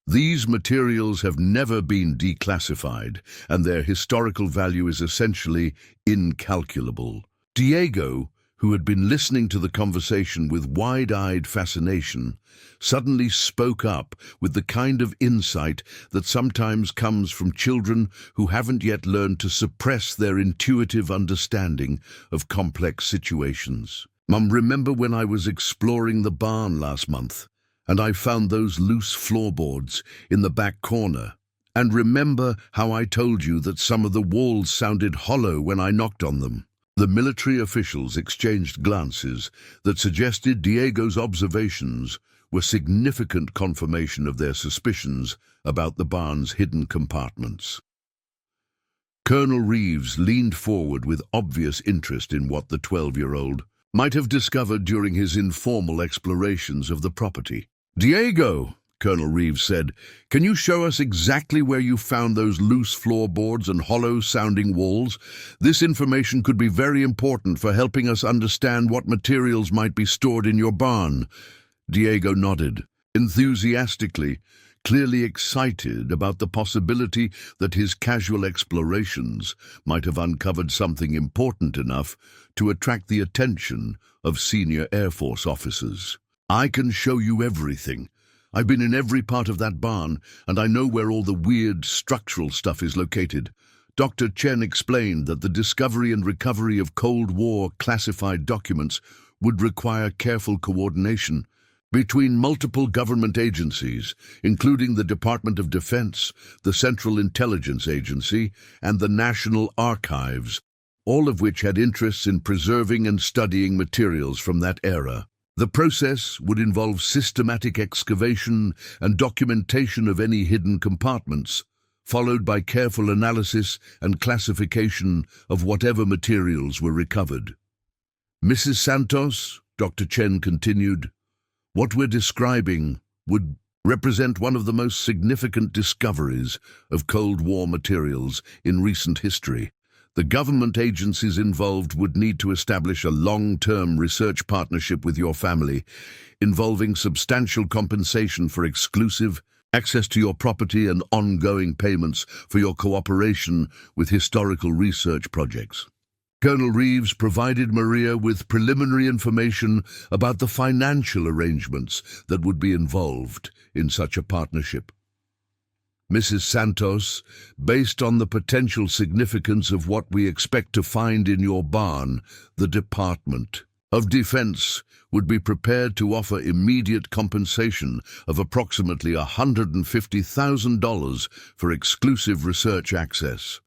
These materials have never been declassified, and their historical value is essentially incalculable. Diego, who had been listening to the conversation with wide-eyed fascination, suddenly spoke up with the kind of insight that sometimes comes from children who haven't yet learned to suppress their intuitive understanding of complex situations. Mum, remember when I was exploring the barn last month, and I found those loose floorboards in the back corner? And remember how I told you that some of the walls sounded hollow when I knocked on them? The military officials exchanged glances that suggested Diego's observations were significant confirmation of their suspicions about the barn's hidden compartments. Colonel Reeves leaned forward with obvious interest in what the 12-year-old might have discovered during his informal explorations of the property. Diego, Colonel Reeves said, can you show us exactly where you found those loose floorboards and hollow-sounding walls? This information could be very important for helping us understand what materials might be stored in your barn. Diego nodded, enthusiastically, clearly excited about the possibility that his casual explorations might have uncovered something important enough to attract the attention of senior Air Force officers. I can show you everything. I've been in every part of that barn, and I know where all the weird structural stuff is located. Dr. Chen explained that the discovery and recovery of Cold War classified documents would require careful coordination between multiple government agencies, including the Department of Defense, the Central Intelligence Agency, and the National Archives, all of which had interests in preserving and studying materials from that era. The process would involve systematic excavation and documentation of any hidden compartments, followed by careful analysis and classification of whatever materials were recovered. Mrs. Santos, Dr. Chen continued, what we're describing would represent one of the most significant discoveries of Cold War materials in recent history. The government agencies involved would need to establish a long-term research partnership with your family, involving substantial compensation for exclusive access to your property and ongoing payments for your cooperation with historical research projects. Colonel Reeves provided Maria with preliminary information about the financial arrangements that would be involved in such a partnership. Mrs. Santos, based on the potential significance of what we expect to find in your barn, the Department of Defense would be prepared to offer immediate compensation of approximately $150,000 for exclusive research access,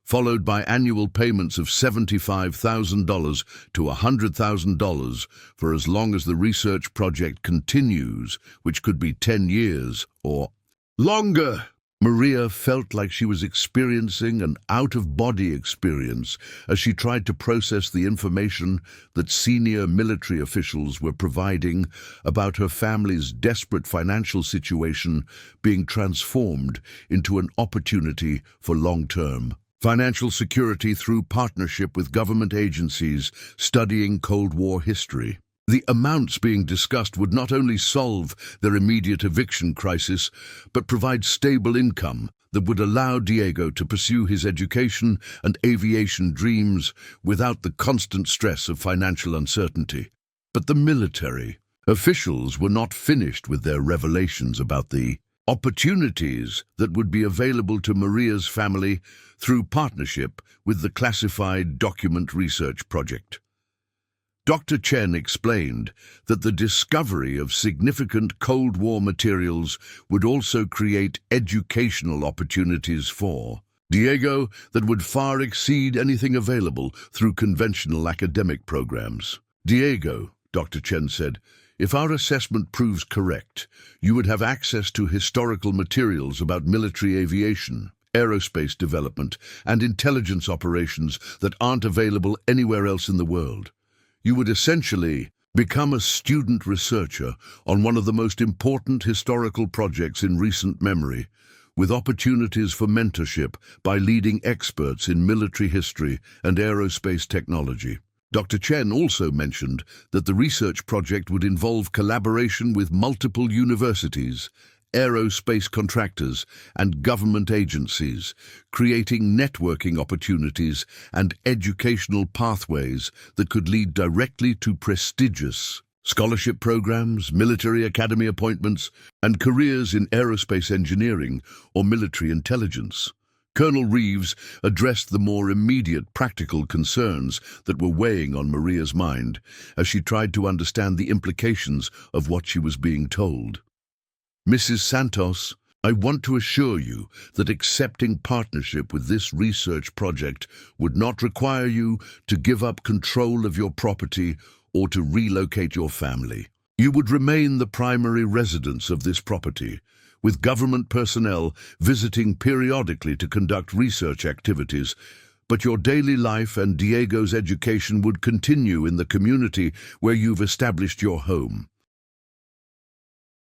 followed by annual payments of $75,000 to $100,000 for as long as the research project continues, which could be 10 years or longer. Maria felt like she was experiencing an out-of-body experience as she tried to process the information that senior military officials were providing about her family's desperate financial situation being transformed into an opportunity for long-term financial security through partnership with government agencies studying Cold War history. The amounts being discussed would not only solve their immediate eviction crisis, but provide stable income that would allow Diego to pursue his education and aviation dreams without the constant stress of financial uncertainty. But the military officials were not finished with their revelations about the opportunities that would be available to Maria's family through partnership with the Classified Document Research Project. Dr. Chen explained that the discovery of significant Cold War materials would also create educational opportunities for Diego that would far exceed anything available through conventional academic programs. Diego, Dr. Chen said, if our assessment proves correct, you would have access to historical materials about military aviation, aerospace development, and intelligence operations that aren't available anywhere else in the world. You would essentially become a student researcher on one of the most important historical projects in recent memory, with opportunities for mentorship by leading experts in military history and aerospace technology. Dr. Chen also mentioned that the research project would involve collaboration with multiple universities, aerospace contractors, and government agencies, creating networking opportunities and educational pathways that could lead directly to prestigious scholarship programs, military academy appointments, and careers in aerospace engineering or military intelligence. Colonel Reeves addressed the more immediate practical concerns that were weighing on Maria's mind as she tried to understand the implications of what she was being told. Mrs. Santos, I want to assure you that accepting partnership with this research project would not require you to give up control of your property or to relocate your family. You would remain the primary residence of this property, with government personnel visiting periodically to conduct research activities, but your daily life and Diego's education would continue in the community where you've established your home.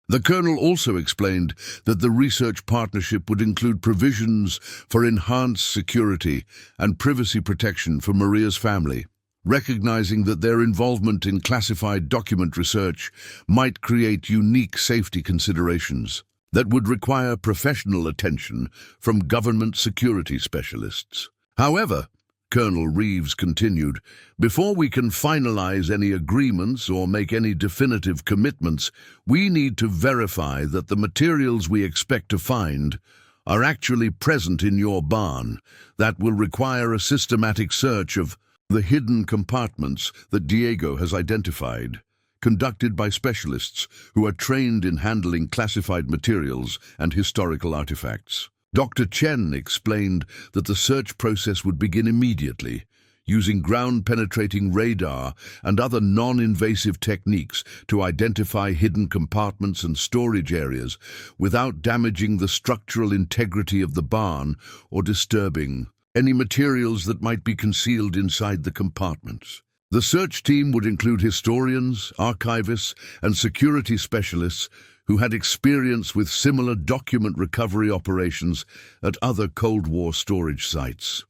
The Colonel also explained that the research partnership would include provisions for enhanced security and privacy protection for Maria's family, recognizing that their involvement in classified document research might create unique safety considerations that would require professional attention from government security specialists. However, Colonel Reeves continued, before we can finalize any agreements or make any definitive commitments, we need to verify that the materials we expect to find are actually present in your barn. That will require a systematic search of the hidden compartments that Diego has identified, conducted by specialists who are trained in handling classified materials and historical artifacts. Dr. Chen explained that the search process would begin immediately, using ground-penetrating radar and other non-invasive techniques to identify hidden compartments and storage areas without damaging the structural integrity of the barn or disturbing any materials that might be concealed inside the compartments. The search team would include historians, archivists, and security specialists who had experience with similar document recovery operations at other Cold War storage sites.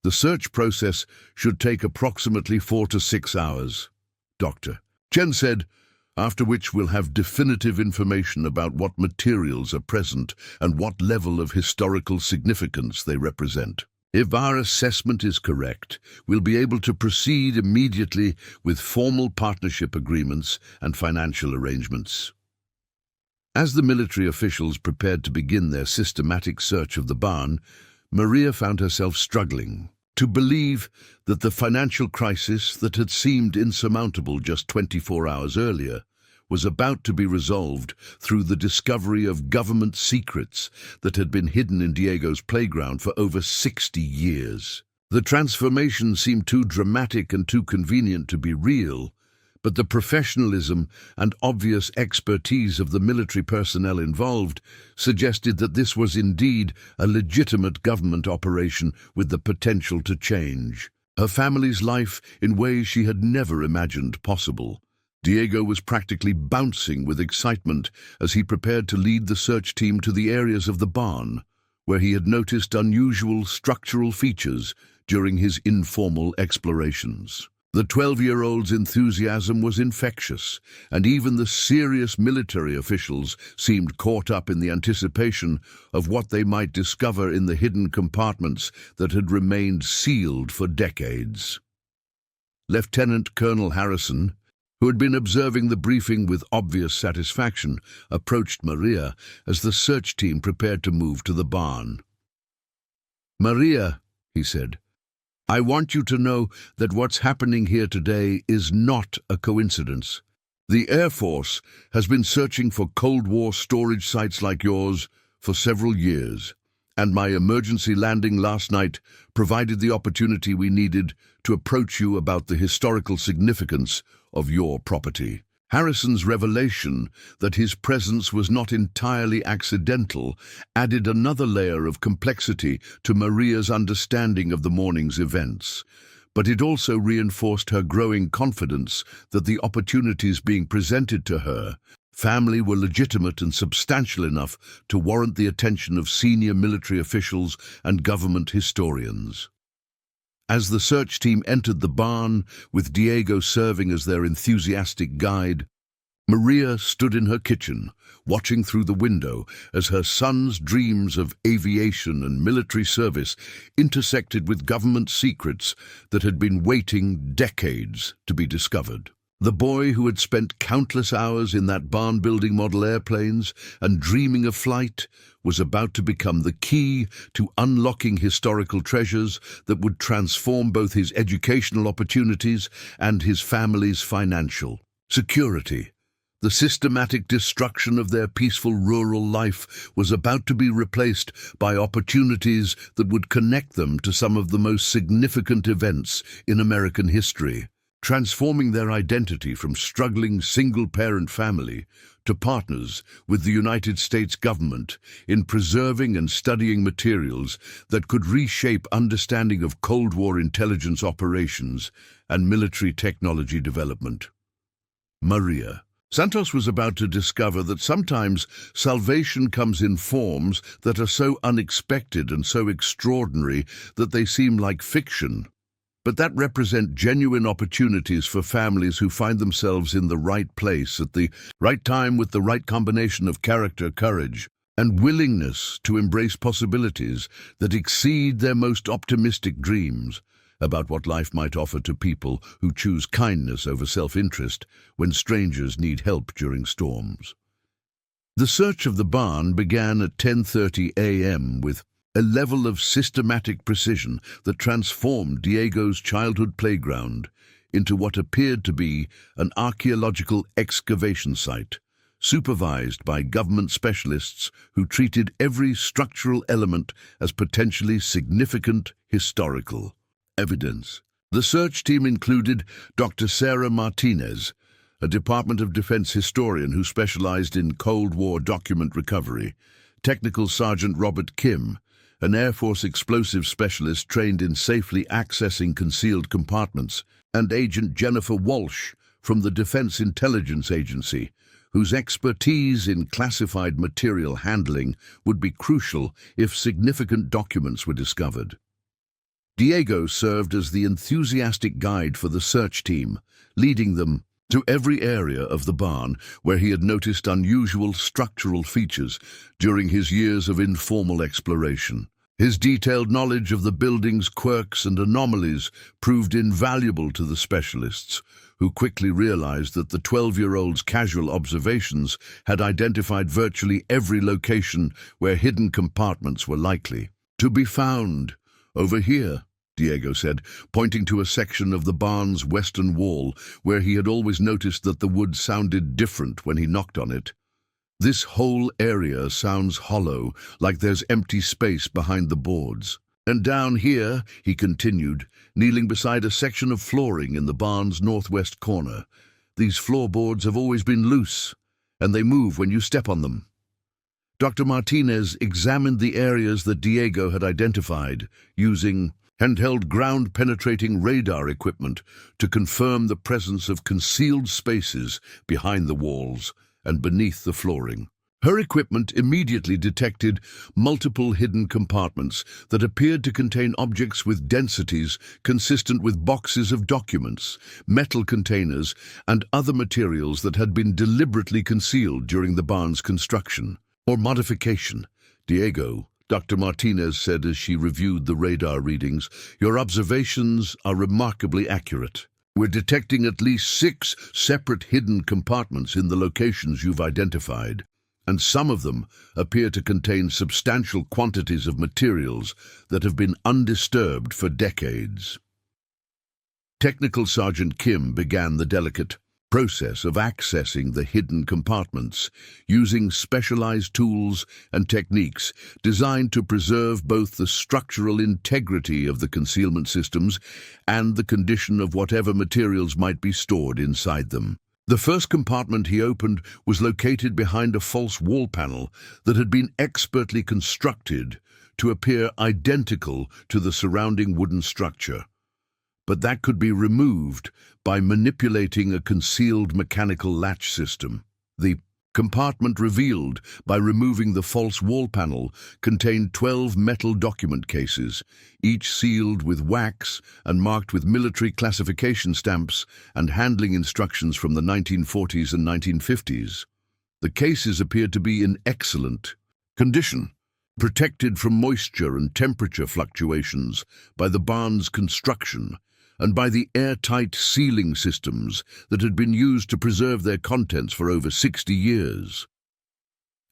The search process should take approximately 4 to 6 hours, Dr. Chen said, after which we'll have definitive information about what materials are present and what level of historical significance they represent. If our assessment is correct, we'll be able to proceed immediately with formal partnership agreements and financial arrangements. As the military officials prepared to begin their systematic search of the barn, Maria found herself struggling to believe that the financial crisis that had seemed insurmountable just 24 hours earlier was about to be resolved through the discovery of government secrets that had been hidden in Diego's playground for over 60 years. The transformation seemed too dramatic and too convenient to be real, but the professionalism and obvious expertise of the military personnel involved suggested that this was indeed a legitimate government operation with the potential to change her family's life in ways she had never imagined possible. Diego was practically bouncing with excitement as he prepared to lead the search team to the areas of the barn where he had noticed unusual structural features during his informal explorations. The 12-year-old's enthusiasm was infectious, and even the serious military officials seemed caught up in the anticipation of what they might discover in the hidden compartments that had remained sealed for decades. Lieutenant Colonel Harrison, who had been observing the briefing with obvious satisfaction, approached Maria as the search team prepared to move to the barn. "Maria," he said, "I want you to know that what's happening here today is not a coincidence. The Air Force has been searching for Cold War storage sites like yours for several years, and my emergency landing last night provided the opportunity we needed to approach you about the historical significance of your property." Harrison's revelation that his presence was not entirely accidental added another layer of complexity to Maria's understanding of the morning's events, but it also reinforced her growing confidence that the opportunities being presented to her family were legitimate and substantial enough to warrant the attention of senior military officials and government historians. As the search team entered the barn, with Diego serving as their enthusiastic guide, Maria stood in her kitchen, watching through the window as her son's dreams of aviation and military service intersected with government secrets that had been waiting decades to be discovered. The boy who had spent countless hours in that barn-building model airplanes and dreaming of flight was about to become the key to unlocking historical treasures that would transform both his educational opportunities and his family's financial security. The systematic destruction of their peaceful rural life was about to be replaced by opportunities that would connect them to some of the most significant events in American history, transforming their identity from struggling single-parent family to partners with the United States government in preserving and studying materials that could reshape understanding of Cold War intelligence operations and military technology development. Maria. Santos was about to discover that sometimes salvation comes in forms that are so unexpected and so extraordinary that they seem like fiction, but that represent genuine opportunities for families who find themselves in the right place at the right time with the right combination of character, courage, and willingness to embrace possibilities that exceed their most optimistic dreams about what life might offer to people who choose kindness over self-interest when strangers need help during storms. The search of the barn began at 10:30 a.m. with a level of systematic precision that transformed Diego's childhood playground into what appeared to be an archaeological excavation site, supervised by government specialists who treated every structural element as potentially significant historical evidence. The search team included Dr. Sarah Martinez, a Department of Defense historian who specialized in Cold War document recovery, Technical Sergeant Robert Kim, an Air Force explosive specialist trained in safely accessing concealed compartments, and Agent Jennifer Walsh from the Defense Intelligence Agency, whose expertise in classified material handling would be crucial if significant documents were discovered. Diego served as the enthusiastic guide for the search team, leading them to every area of the barn where he had noticed unusual structural features during his years of informal exploration. His detailed knowledge of the building's quirks and anomalies proved invaluable to the specialists, who quickly realized that the 12-year-old's casual observations had identified virtually every location where hidden compartments were likely to be found. "Over here," Diego said, pointing to a section of the barn's western wall where he had always noticed that the wood sounded different when he knocked on it. "This whole area sounds hollow, like there's empty space behind the boards. And down here," he continued, kneeling beside a section of flooring in the barn's northwest corner, "these floorboards have always been loose, and they move when you step on them." Dr. Martinez examined the areas that Diego had identified, using handheld ground-penetrating radar equipment to confirm the presence of concealed spaces behind the walls and beneath the flooring. Her equipment immediately detected multiple hidden compartments that appeared to contain objects with densities consistent with boxes of documents, metal containers, and other materials that had been deliberately concealed during the barn's construction or modification. Diego, Dr. Martinez said as she reviewed the radar readings, "Your observations are remarkably accurate. We're detecting at least 6 separate hidden compartments in the locations you've identified, and some of them appear to contain substantial quantities of materials that have been undisturbed for decades." Technical Sergeant Kim began the delicate process of accessing the hidden compartments, using specialized tools and techniques designed to preserve both the structural integrity of the concealment systems and the condition of whatever materials might be stored inside them. The first compartment he opened was located behind a false wall panel that had been expertly constructed to appear identical to the surrounding wooden structure. But that could be removed by manipulating a concealed mechanical latch system. The compartment revealed by removing the false wall panel contained 12 metal document cases, each sealed with wax and marked with military classification stamps and handling instructions from the 1940s and 1950s. The cases appeared to be in excellent condition, protected from moisture and temperature fluctuations by the barn's construction and by the airtight sealing systems that had been used to preserve their contents for over 60 years.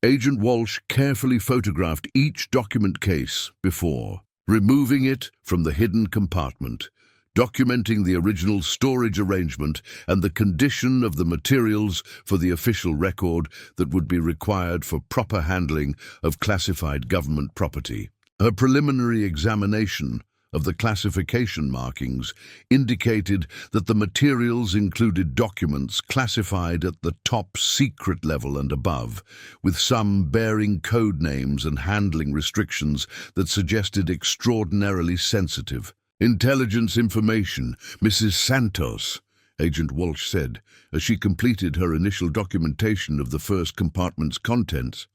Agent Walsh carefully photographed each document case before removing it from the hidden compartment, documenting the original storage arrangement and the condition of the materials for the official record that would be required for proper handling of classified government property. Her preliminary examination of the classification markings indicated that the materials included documents classified at the top secret level and above, with some bearing code names and handling restrictions that suggested extraordinarily sensitive intelligence information. "Mrs. Santos," Agent Walsh said, as she completed her initial documentation of the first compartment's contents,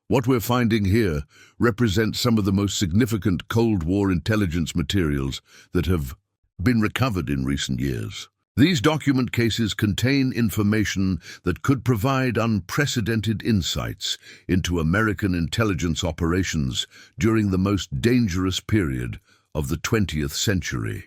"what we're finding here represents some of the most significant Cold War intelligence materials that have been recovered in recent years. These document cases contain information that could provide unprecedented insights into American intelligence operations during the most dangerous period of the 20th century."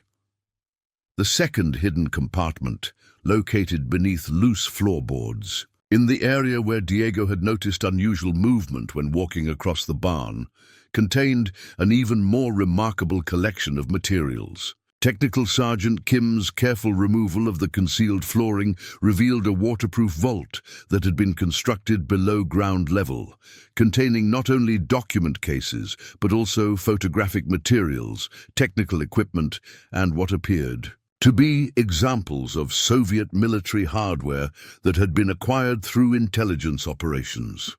The second hidden compartment, located beneath loose floorboards, in the area where Diego had noticed unusual movement when walking across the barn, contained an even more remarkable collection of materials. Technical Sergeant Kim's careful removal of the concealed flooring revealed a waterproof vault that had been constructed below ground level, containing not only document cases, but also photographic materials, technical equipment, and what appeared to be examples of Soviet military hardware that had been acquired through intelligence operations.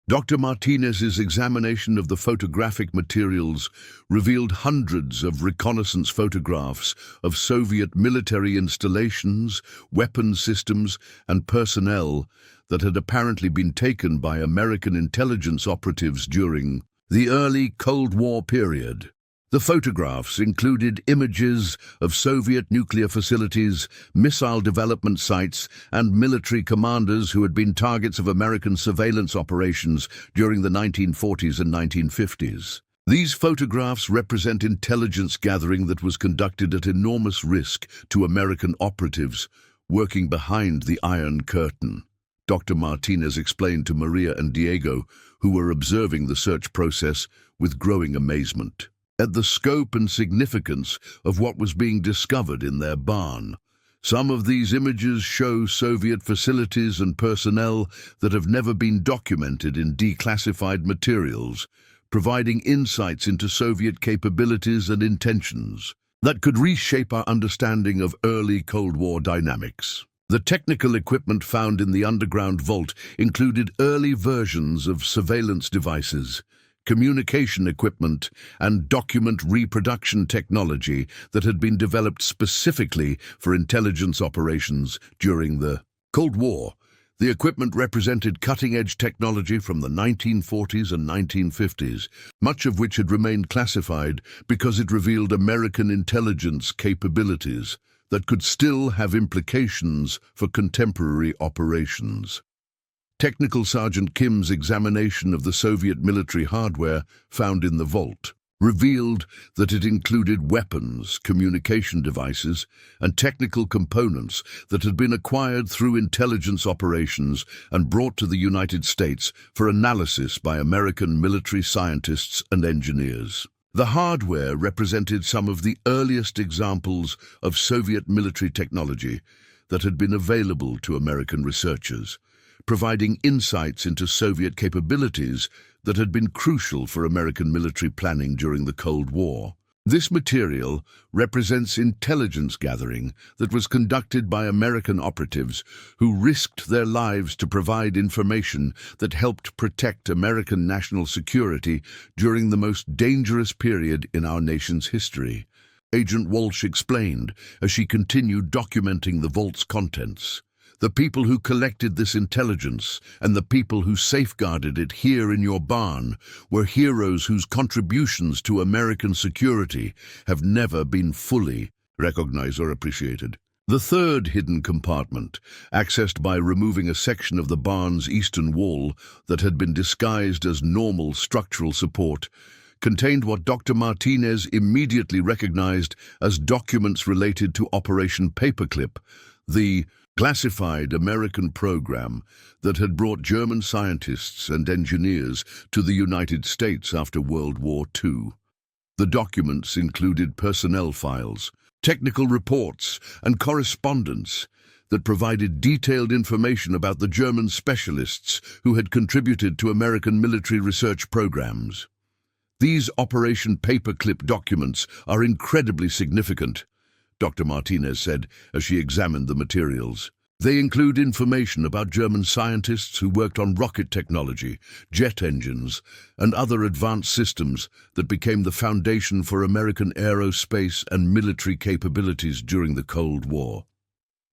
Dr. Martinez's examination of the photographic materials revealed hundreds of reconnaissance photographs of Soviet military installations, weapon systems, and personnel that had apparently been taken by American intelligence operatives during the early Cold War period. The photographs included images of Soviet nuclear facilities, missile development sites, and military commanders who had been targets of American surveillance operations during the 1940s and 1950s. These photographs represent intelligence gathering that was conducted at enormous risk to American operatives working behind the Iron Curtain. Dr. Martinez explained to Maria and Diego, who were observing the search process with growing amazement at the scope and significance of what was being discovered in their barn. Some of these images show Soviet facilities and personnel that have never been documented in declassified materials, providing insights into Soviet capabilities and intentions that could reshape our understanding of early Cold War dynamics. The technical equipment found in the underground vault included early versions of surveillance devices, communication equipment, and document reproduction technology that had been developed specifically for intelligence operations during the Cold War. The equipment represented cutting-edge technology from the 1940s and 1950s, much of which had remained classified because it revealed American intelligence capabilities that could still have implications for contemporary operations. Technical Sergeant Kim's examination of the Soviet military hardware found in the vault revealed that it included weapons, communication devices, and technical components that had been acquired through intelligence operations and brought to the United States for analysis by American military scientists and engineers. The hardware represented some of the earliest examples of Soviet military technology that had been available to American researchers, providing insights into Soviet capabilities that had been crucial for American military planning during the Cold War. This material represents intelligence gathering that was conducted by American operatives who risked their lives to provide information that helped protect American national security during the most dangerous period in our nation's history. Agent Walsh explained as she continued documenting the vault's contents. The people who collected this intelligence and the people who safeguarded it here in your barn were heroes whose contributions to American security have never been fully recognized or appreciated. The third hidden compartment, accessed by removing a section of the barn's eastern wall that had been disguised as normal structural support, contained what Dr. Martinez immediately recognized as documents related to Operation Paperclip, the classified American program that had brought German scientists and engineers to the United States after World War II. The documents included personnel files, technical reports, and correspondence that provided detailed information about the German specialists who had contributed to American military research programs. These Operation Paperclip documents are incredibly significant, Dr. Martinez said as she examined the materials. They include information about German scientists who worked on rocket technology, jet engines, and other advanced systems that became the foundation for American aerospace and military capabilities during the Cold War.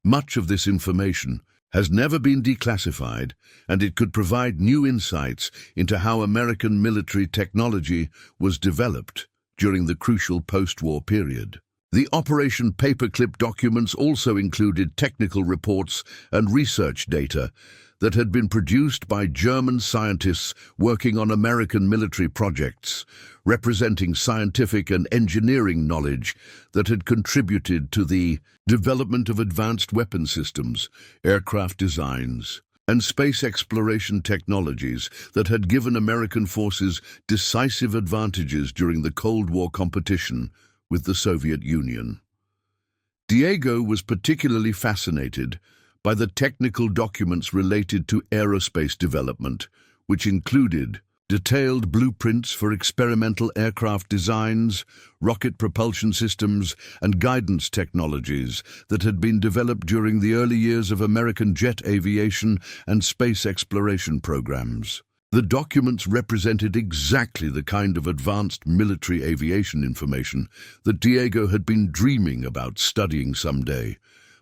Much of this information has never been declassified, and it could provide new insights into how American military technology was developed during the crucial post-war period. The Operation Paperclip documents also included technical reports and research data that had been produced by German scientists working on American military projects, representing scientific and engineering knowledge that had contributed to the development of advanced weapon systems, aircraft designs, and space exploration technologies that had given American forces decisive advantages during the Cold War competition with the Soviet Union. Diego was particularly fascinated by the technical documents related to aerospace development, which included detailed blueprints for experimental aircraft designs, rocket propulsion systems, and guidance technologies that had been developed during the early years of American jet aviation and space exploration programs. The documents represented exactly the kind of advanced military aviation information that Diego had been dreaming about studying someday,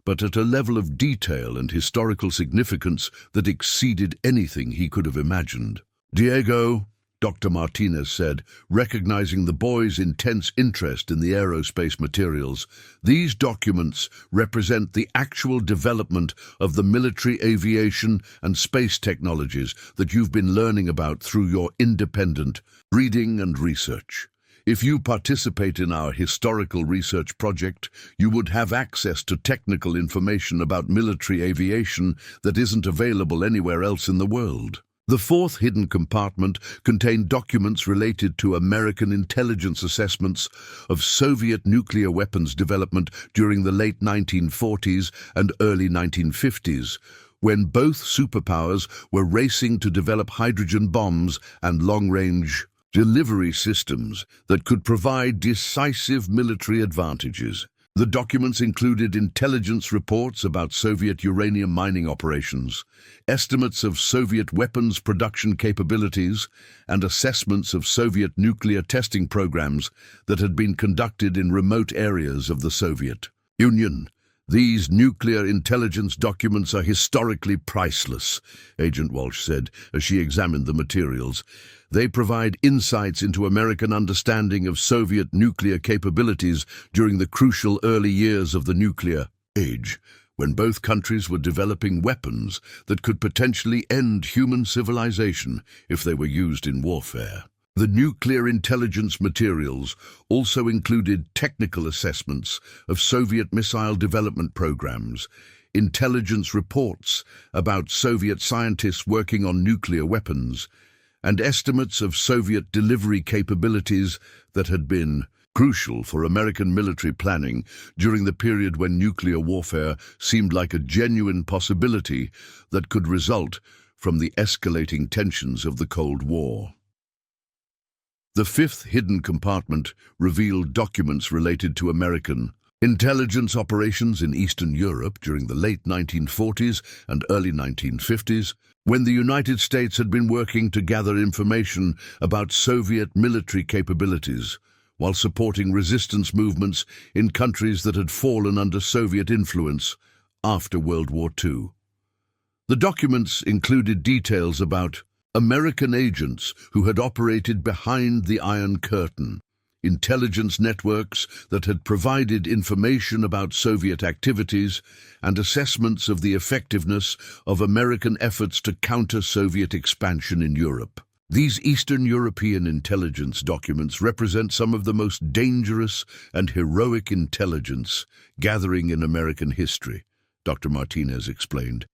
but at a level of detail and historical significance that exceeded anything he could have imagined. "Diego," Dr. Martinez said, recognizing the boy's intense interest in the aerospace materials, "these documents represent the actual development of the military aviation and space technologies that you've been learning about through your independent reading and research. If you participate in our historical research project, you would have access to technical information about military aviation that isn't available anywhere else in the world." The fourth hidden compartment contained documents related to American intelligence assessments of Soviet nuclear weapons development during the late 1940s and early 1950s, when both superpowers were racing to develop hydrogen bombs and long-range delivery systems that could provide decisive military advantages. The documents included intelligence reports about Soviet uranium mining operations, estimates of Soviet weapons production capabilities, and assessments of Soviet nuclear testing programs that had been conducted in remote areas of the Soviet Union. "These nuclear intelligence documents are historically priceless," Agent Walsh said as she examined the materials. "They provide insights into American understanding of Soviet nuclear capabilities during the crucial early years of the nuclear age, when both countries were developing weapons that could potentially end human civilization if they were used in warfare." The nuclear intelligence materials also included technical assessments of Soviet missile development programs, intelligence reports about Soviet scientists working on nuclear weapons, and estimates of Soviet delivery capabilities that had been crucial for American military planning during the period when nuclear warfare seemed like a genuine possibility that could result from the escalating tensions of the Cold War. The fifth hidden compartment revealed documents related to American intelligence operations in Eastern Europe during the late 1940s and early 1950s, when the United States had been working to gather information about Soviet military capabilities, while supporting resistance movements in countries that had fallen under Soviet influence after World War II. The documents included details about American agents who had operated behind the Iron Curtain, intelligence networks that had provided information about Soviet activities, and assessments of the effectiveness of American efforts to counter Soviet expansion in Europe. These Eastern European intelligence documents represent some of the most dangerous and heroic intelligence gathering in American history, Dr. Martinez explained.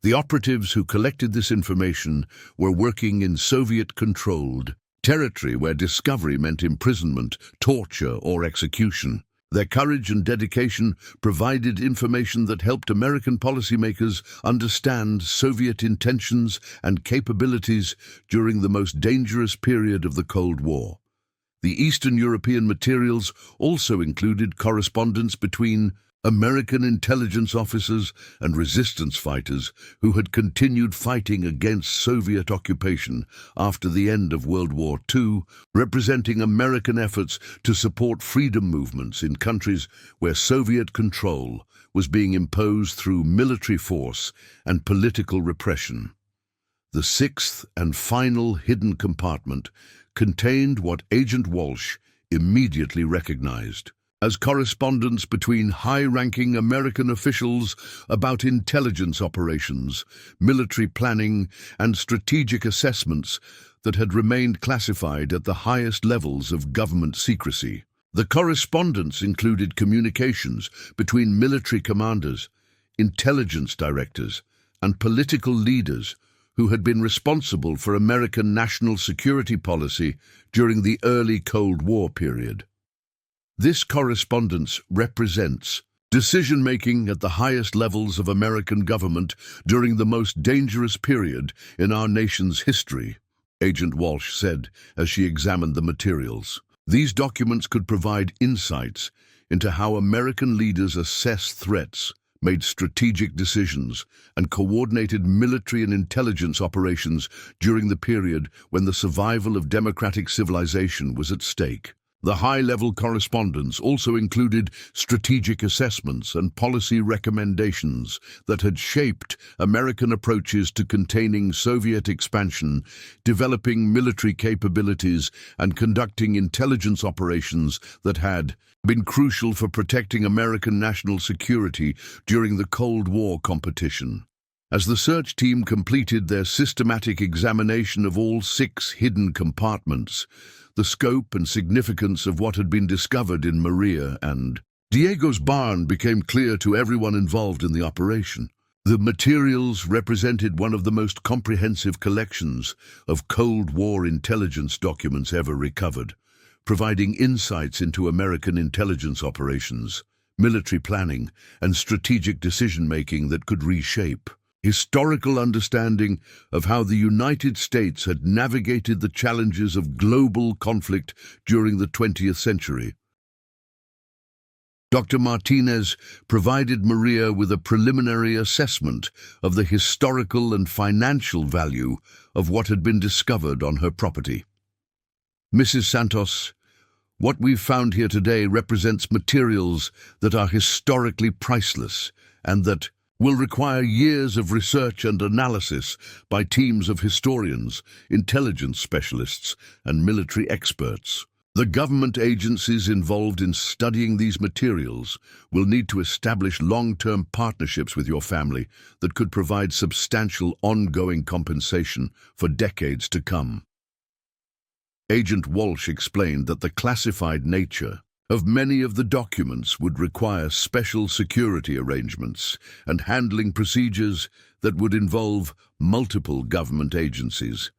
The operatives who collected this information were working in Soviet-controlled territory where discovery meant imprisonment, torture, or execution. Their courage and dedication provided information that helped American policymakers understand Soviet intentions and capabilities during the most dangerous period of the Cold War. The Eastern European materials also included correspondence between American intelligence officers and resistance fighters who had continued fighting against Soviet occupation after the end of World War II, representing American efforts to support freedom movements in countries where Soviet control was being imposed through military force and political repression. The sixth and final hidden compartment contained what Agent Walsh immediately recognized as correspondence between high-ranking American officials about intelligence operations, military planning, and strategic assessments that had remained classified at the highest levels of government secrecy. The correspondence included communications between military commanders, intelligence directors, and political leaders who had been responsible for American national security policy during the early Cold War period. This correspondence represents decision-making at the highest levels of American government during the most dangerous period in our nation's history, Agent Walsh said as she examined the materials. These documents could provide insights into how American leaders assessed threats, made strategic decisions, and coordinated military and intelligence operations during the period when the survival of democratic civilization was at stake. The high-level correspondence also included strategic assessments and policy recommendations that had shaped American approaches to containing Soviet expansion, developing military capabilities, and conducting intelligence operations that had been crucial for protecting American national security during the Cold War competition. As the search team completed their systematic examination of all 6 hidden compartments, the scope and significance of what had been discovered in Maria and Diego's barn became clear to everyone involved in the operation. The materials represented one of the most comprehensive collections of Cold War intelligence documents ever recovered, providing insights into American intelligence operations, military planning, and strategic decision-making that could reshape historical understanding of how the United States had navigated the challenges of global conflict during the 20th century. Dr. Martinez provided Maria with a preliminary assessment of the historical and financial value of what had been discovered on her property. Mrs. Santos, What we've found here today represents materials that are historically priceless and that will require years of research and analysis by teams of historians, intelligence specialists, and military experts. The government agencies involved in studying these materials will need to establish long-term partnerships with your family that could provide substantial ongoing compensation for decades to come. Agent Walsh explained that the classified nature of many of the documents would require special security arrangements and handling procedures that would involve multiple government agencies,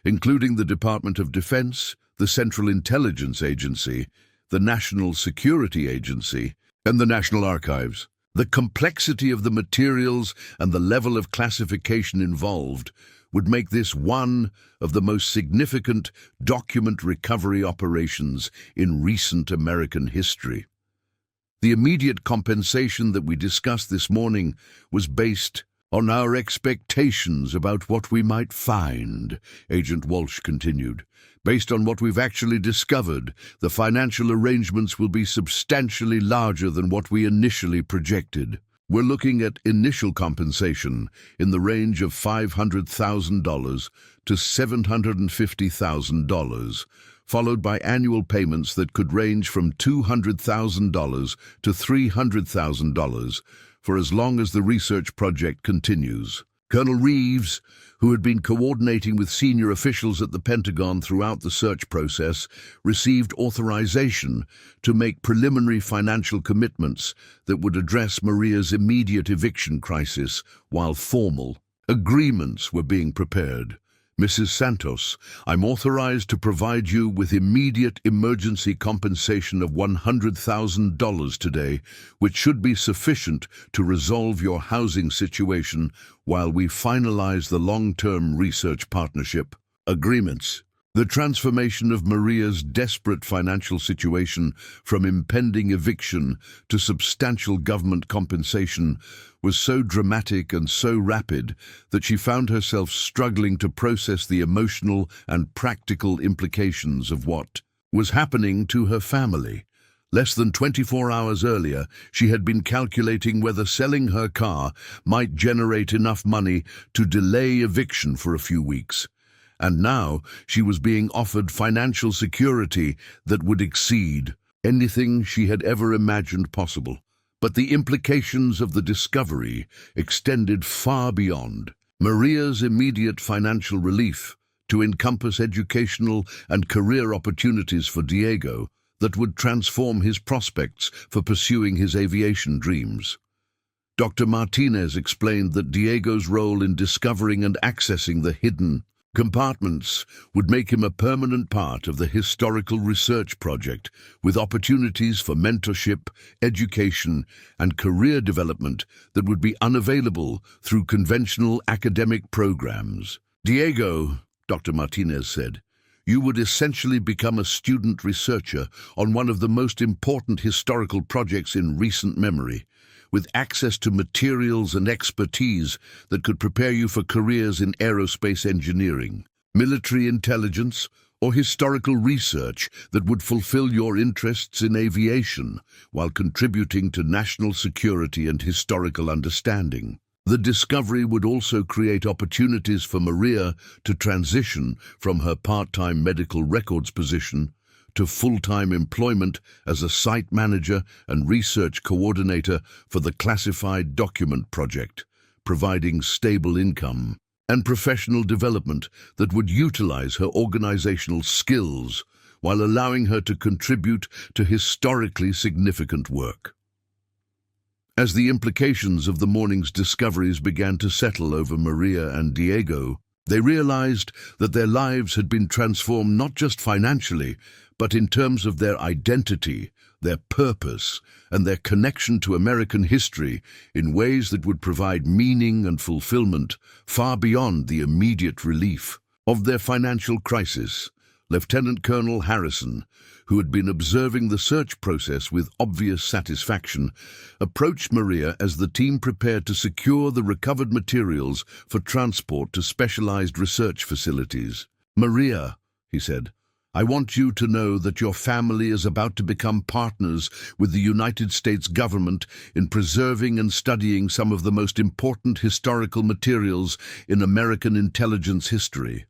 including the Department of Defense, the Central Intelligence Agency, the National Security Agency, and the National Archives. The complexity of the materials and the level of classification involved would make this one of the most significant document recovery operations in recent American history. The immediate compensation that we discussed this morning was based on our expectations about what we might find, Agent Walsh continued. Based on what we've actually discovered, the financial arrangements will be substantially larger than what we initially projected. We're looking at initial compensation in the range of $500,000 to $750,000, followed by annual payments that could range from $200,000 to $300,000 for as long as the research project continues. Colonel Reeves, who had been coordinating with senior officials at the Pentagon throughout the search process, received authorization to make preliminary financial commitments that would address Maria's immediate eviction crisis while formal agreements were being prepared. Mrs. Santos, I'm authorized to provide you with immediate emergency compensation of $100,000 today, which should be sufficient to resolve your housing situation while we finalize the long-term research partnership agreements. The transformation of Maria's desperate financial situation from impending eviction to substantial government compensation was so dramatic and so rapid that she found herself struggling to process the emotional and practical implications of what was happening to her family. Less than 24 hours earlier, she had been calculating whether selling her car might generate enough money to delay eviction for a few weeks. And now she was being offered financial security that would exceed anything she had ever imagined possible. But the implications of the discovery extended far beyond Maria's immediate financial relief to encompass educational and career opportunities for Diego that would transform his prospects for pursuing his aviation dreams. Dr. Martinez explained that Diego's role in discovering and accessing the hidden compartments would make him a permanent part of the historical research project, with opportunities for mentorship, education, and career development that would be unavailable through conventional academic programs. Diego, Dr. Martinez said, you would essentially become a student researcher on one of the most important historical projects in recent memory, with access to materials and expertise that could prepare you for careers in aerospace engineering, military intelligence, or historical research that would fulfill your interests in aviation while contributing to national security and historical understanding. The discovery would also create opportunities for Maria to transition from her part-time medical records position to full-time employment as a site manager and research coordinator for the Classified Document Project, providing stable income and professional development that would utilize her organizational skills while allowing her to contribute to historically significant work. As the implications of the morning's discoveries began to settle over Maria and Diego, they realized that their lives had been transformed not just financially, but in terms of their identity, their purpose, and their connection to American history in ways that would provide meaning and fulfillment far beyond the immediate relief of their financial crisis. Lieutenant Colonel Harrison, who had been observing the search process with obvious satisfaction, approached Maria as the team prepared to secure the recovered materials for transport to specialized research facilities. "Maria," he said, I want you to know that your family is about to become partners with the United States government in preserving and studying some of the most important historical materials in American intelligence history.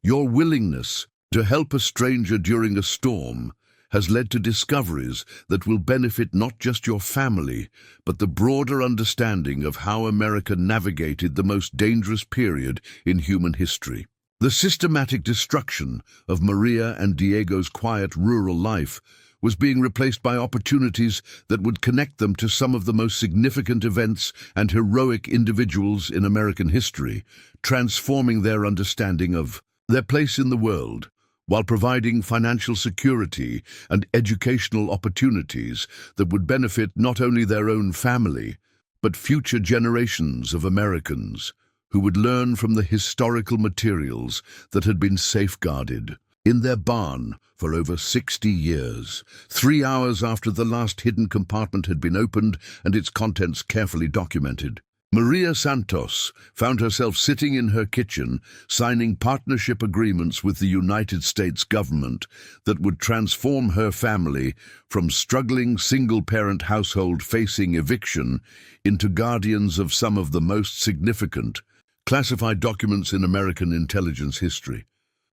Your willingness to help a stranger during a storm has led to discoveries that will benefit not just your family, but the broader understanding of how America navigated the most dangerous period in human history. The systematic destruction of Maria and Diego's quiet rural life was being replaced by opportunities that would connect them to some of the most significant events and heroic individuals in American history, transforming their understanding of their place in the world, while providing financial security and educational opportunities that would benefit not only their own family, but future generations of Americans who would learn from the historical materials that had been safeguarded in their barn for over 60 years, 3 hours after the last hidden compartment had been opened and its contents carefully documented. Maria Santos found herself sitting in her kitchen, signing partnership agreements with the United States government that would transform her family from struggling single-parent household facing eviction into guardians of some of the most significant classified documents in American intelligence history.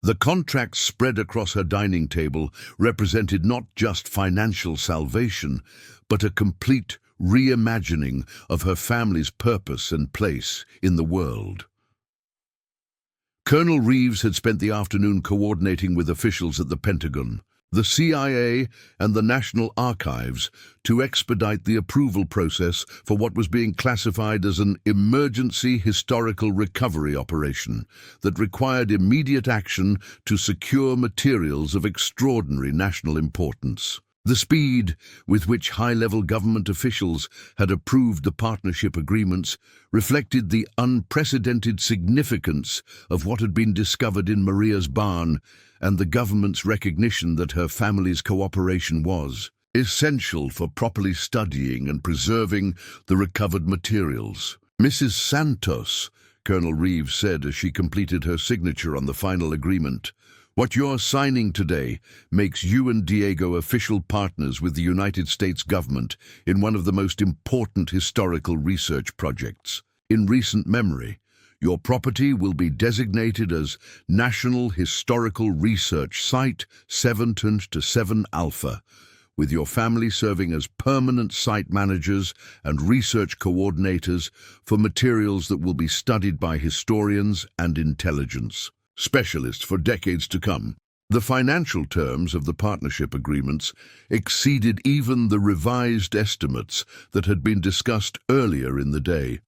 The contracts spread across her dining table represented not just financial salvation, but a complete reimagining of her family's purpose and place in the world. Colonel Reeves had spent the afternoon coordinating with officials at the Pentagon, the CIA, and the National Archives to expedite the approval process for what was being classified as an emergency historical recovery operation that required immediate action to secure materials of extraordinary national importance. The speed with which high-level government officials had approved the partnership agreements reflected the unprecedented significance of what had been discovered in Maria's barn and the government's recognition that her family's cooperation was essential for properly studying and preserving the recovered materials. Mrs. Santos, Colonel Reeves said as she completed her signature on the final agreement, "What you're signing today makes you and Diego official partners with the United States government in one of the most important historical research projects in recent memory. Your property will be designated as National Historical Research Site 7-7 Alpha, with your family serving as permanent site managers and research coordinators for materials that will be studied by historians and intelligence specialists for decades to come." The financial terms of the partnership agreements exceeded even the revised estimates that had been discussed earlier in the day.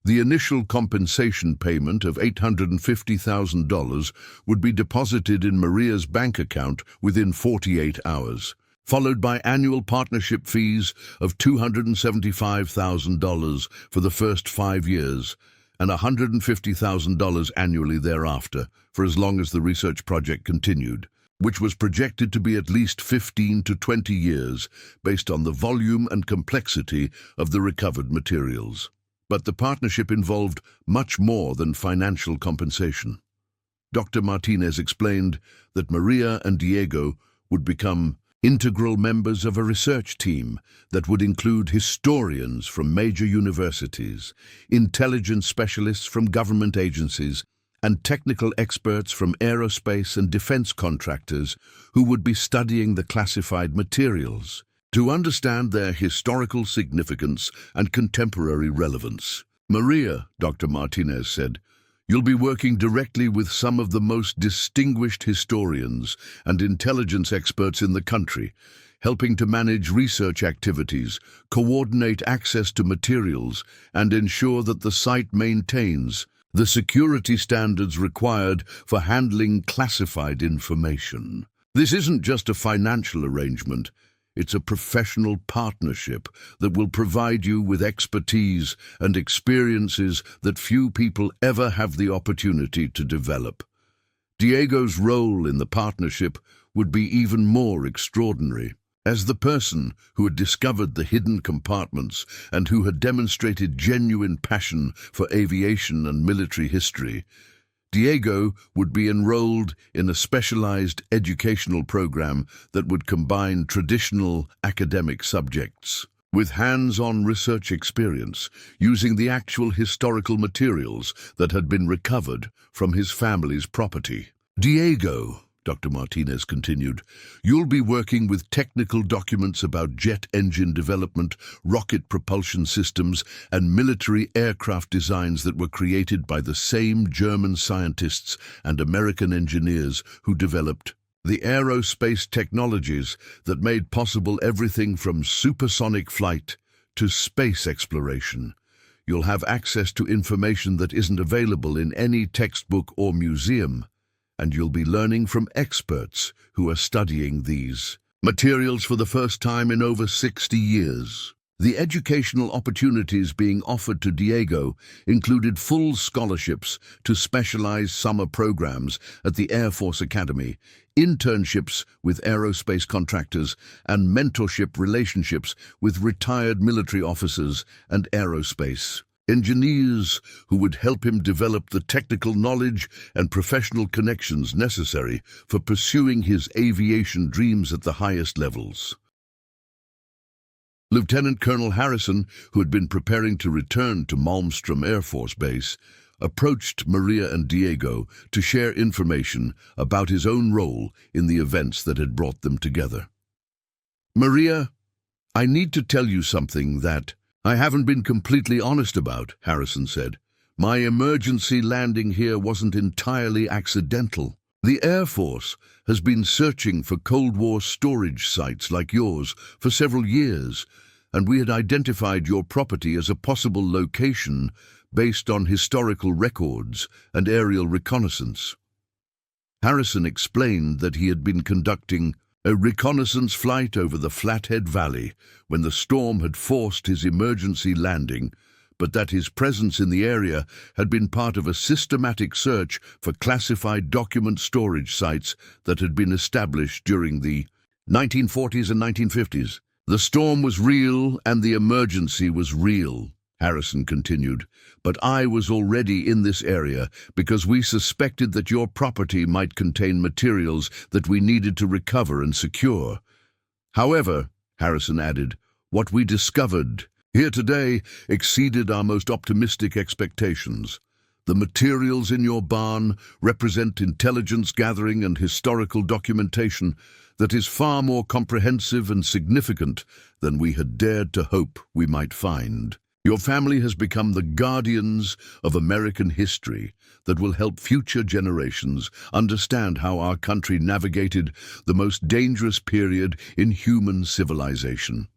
The initial compensation payment of $850,000 would be deposited in Maria's bank account within 48 hours, followed by annual partnership fees of $275,000 for the first 5 years, and $150,000 annually thereafter, for as long as the research project continued, which was projected to be at least 15 to 20 years based on the volume and complexity of the recovered materials. But the partnership involved much more than financial compensation. Dr. Martinez explained that Maria and Diego would become integral members of a research team that would include historians from major universities, intelligence specialists from government agencies, and technical experts from aerospace and defense contractors who would be studying the classified materials to understand their historical significance and contemporary relevance. Maria, Dr. Martinez said, "You'll be working directly with some of the most distinguished historians and intelligence experts in the country, helping to manage research activities, coordinate access to materials, and ensure that the site maintains the security standards required for handling classified information." This isn't just a financial arrangement. It's a professional partnership that will provide you with expertise and experiences that few people ever have the opportunity to develop. Diego's role in the partnership would be even more extraordinary. As the person who had discovered the hidden compartments and who had demonstrated genuine passion for aviation and military history, Diego would be enrolled in a specialized educational program that would combine traditional academic subjects with hands-on research experience, using the actual historical materials that had been recovered from his family's property. Diego, Dr. Martinez continued, you'll be working with technical documents about jet engine development, rocket propulsion systems, and military aircraft designs that were created by the same German scientists and American engineers who developed the aerospace technologies that made possible everything from supersonic flight to space exploration. You'll have access to information that isn't available in any textbook or museum, and you'll be learning from experts who are studying these materials for the first time in over 60 years. The educational opportunities being offered to Diego included full scholarships to specialized summer programs at the Air Force Academy, internships with aerospace contractors, and mentorship relationships with retired military officers and aerospace engineers who would help him develop the technical knowledge and professional connections necessary for pursuing his aviation dreams at the highest levels. Lieutenant Colonel Harrison, who had been preparing to return to Malmstrom Air Force Base, approached Maria and Diego to share information about his own role in the events that had brought them together. Maria, I need to tell you something that I haven't been completely honest about, Harrison said. My emergency landing here wasn't entirely accidental. The Air Force has been searching for Cold War storage sites like yours for several years, and we had identified your property as a possible location based on historical records and aerial reconnaissance. Harrison explained that he had been conducting a reconnaissance flight over the Flathead Valley when the storm had forced his emergency landing, but that his presence in the area had been part of a systematic search for classified document storage sites that had been established during the 1940s and 1950s. The storm was real and the emergency was real, Harrison continued, but I was already in this area because we suspected that your property might contain materials that we needed to recover and secure. However, Harrison added, what we discovered here today exceeded our most optimistic expectations. The materials in your barn represent intelligence gathering and historical documentation that is far more comprehensive and significant than we had dared to hope we might find. Your family has become the guardians of American history that will help future generations understand how our country navigated the most dangerous period in human civilization.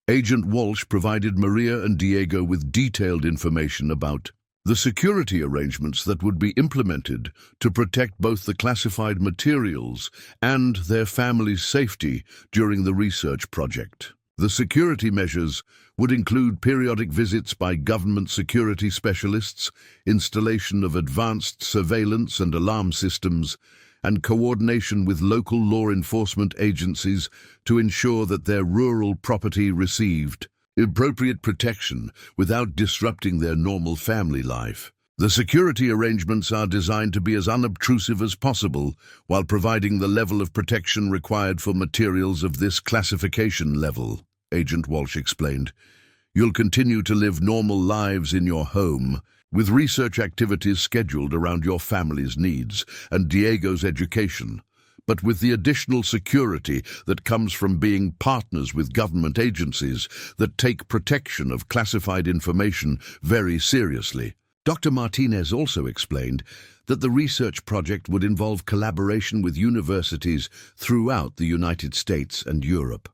Agent Walsh provided Maria and Diego with detailed information about the security arrangements that would be implemented to protect both the classified materials and their family's safety during the research project. The security measures would include periodic visits by government security specialists, installation of advanced surveillance and alarm systems, and coordination with local law enforcement agencies to ensure that their rural property received appropriate protection without disrupting their normal family life. The security arrangements are designed to be as unobtrusive as possible while providing the level of protection required for materials of this classification level, Agent Walsh explained. You'll continue to live normal lives in your home, with research activities scheduled around your family's needs and Diego's education, but with the additional security that comes from being partners with government agencies that take protection of classified information very seriously. Dr. Martinez also explained that the research project would involve collaboration with universities throughout the United States and Europe,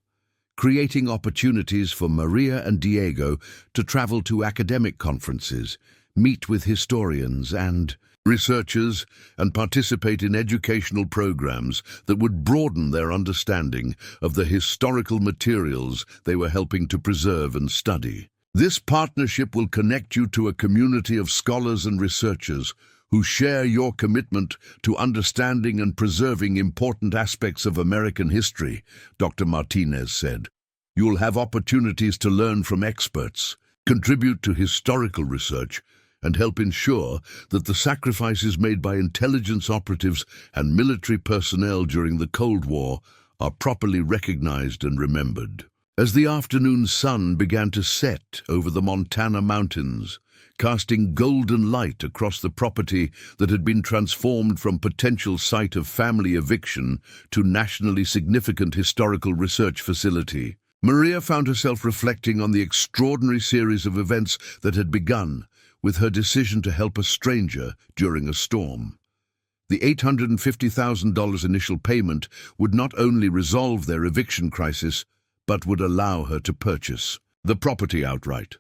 creating opportunities for Maria and Diego to travel to academic conferences, meet with historians and researchers, and participate in educational programs that would broaden their understanding of the historical materials they were helping to preserve and study. This partnership will connect you to a community of scholars and researchers who share your commitment to understanding and preserving important aspects of American history, Dr. Martinez said. You'll have opportunities to learn from experts, contribute to historical research, and help ensure that the sacrifices made by intelligence operatives and military personnel during the Cold War are properly recognized and remembered. As the afternoon sun began to set over the Montana mountains, casting golden light across the property that had been transformed from potential site of family eviction to nationally significant historical research facility, Maria found herself reflecting on the extraordinary series of events that had begun with her decision to help a stranger during a storm. The $850,000 initial payment would not only resolve their eviction crisis, but would allow her to purchase the property outright,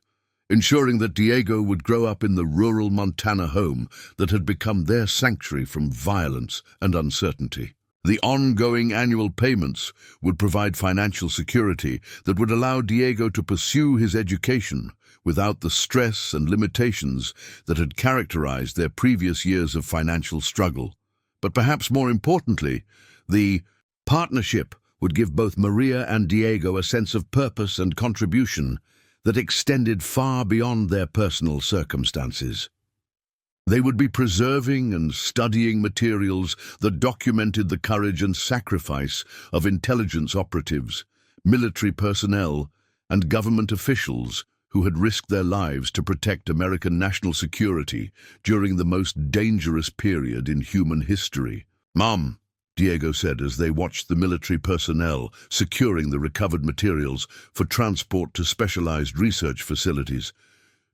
ensuring that Diego would grow up in the rural Montana home that had become their sanctuary from violence and uncertainty. The ongoing annual payments would provide financial security that would allow Diego to pursue his education without the stress and limitations that had characterized their previous years of financial struggle. But perhaps more importantly, the partnership would give both Maria and Diego a sense of purpose and contribution that extended far beyond their personal circumstances. They would be preserving and studying materials that documented the courage and sacrifice of intelligence operatives, military personnel, and government officials who had risked their lives to protect American national security during the most dangerous period in human history. "Mom," Diego said as they watched the military personnel securing the recovered materials for transport to specialized research facilities,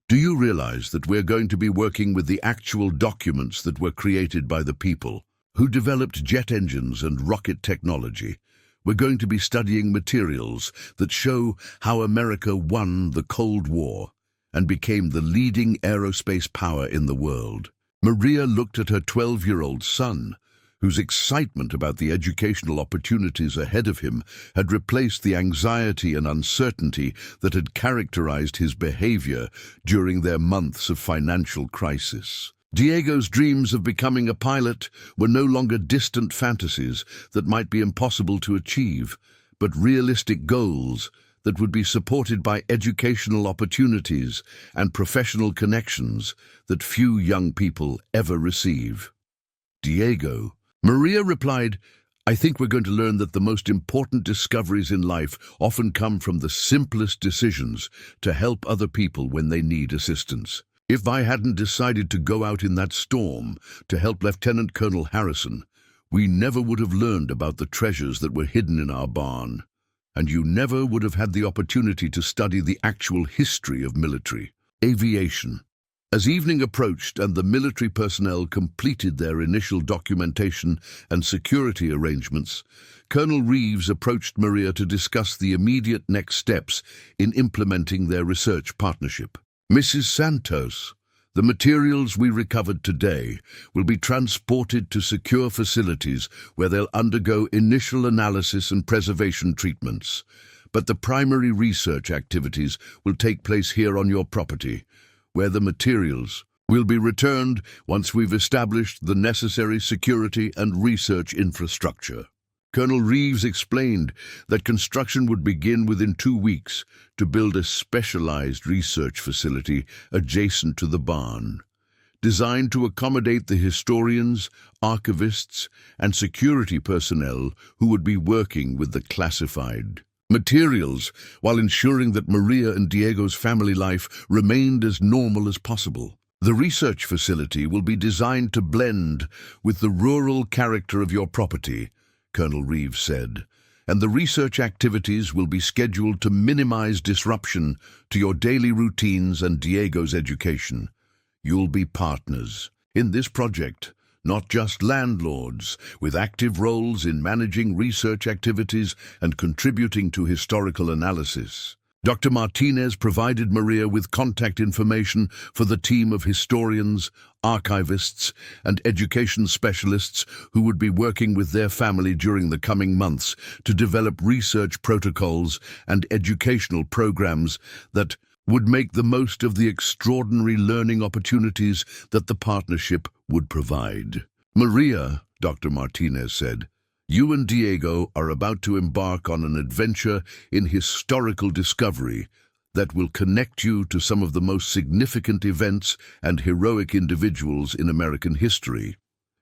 "do you realize that we're going to be working with the actual documents that were created by the people who developed jet engines and rocket technology? We're going to be studying materials that show how America won the Cold War and became the leading aerospace power in the world." Maria looked at her 12-year-old son, whose excitement about the educational opportunities ahead of him had replaced the anxiety and uncertainty that had characterized his behavior during their months of financial crisis. Diego's dreams of becoming a pilot were no longer distant fantasies that might be impossible to achieve, but realistic goals that would be supported by educational opportunities and professional connections that few young people ever receive. "Diego," Maria replied, "I think we're going to learn that the most important discoveries in life often come from the simplest decisions to help other people when they need assistance. If I hadn't decided to go out in that storm to help Lieutenant Colonel Harrison, we never would have learned about the treasures that were hidden in our barn, and you never would have had the opportunity to study the actual history of military aviation." As evening approached and the military personnel completed their initial documentation and security arrangements, Colonel Reeves approached Maria to discuss the immediate next steps in implementing their research partnership. "Mrs. Santos, the materials we recovered today will be transported to secure facilities where they'll undergo initial analysis and preservation treatments. But the primary research activities will take place here on your property, where the materials will be returned once we've established the necessary security and research infrastructure." Colonel Reeves explained that construction would begin within 2 weeks to build a specialized research facility adjacent to the barn, designed to accommodate the historians, archivists, and security personnel who would be working with the classified materials while ensuring that Maria and Diego's family life remained as normal as possible. The research facility will be designed to blend with the rural character of your property, Colonel Reeves said, and the research activities will be scheduled to minimize disruption to your daily routines and Diego's education. You'll be partners in this project, not just landlords, with active roles in managing research activities and contributing to historical analysis. Dr. Martinez provided Maria with contact information for the team of historians, archivists, and education specialists who would be working with their family during the coming months to develop research protocols and educational programs that would make the most of the extraordinary learning opportunities that the partnership would provide. "Maria," Dr. Martinez said, "you and Diego are about to embark on an adventure in historical discovery that will connect you to some of the most significant events and heroic individuals in American history.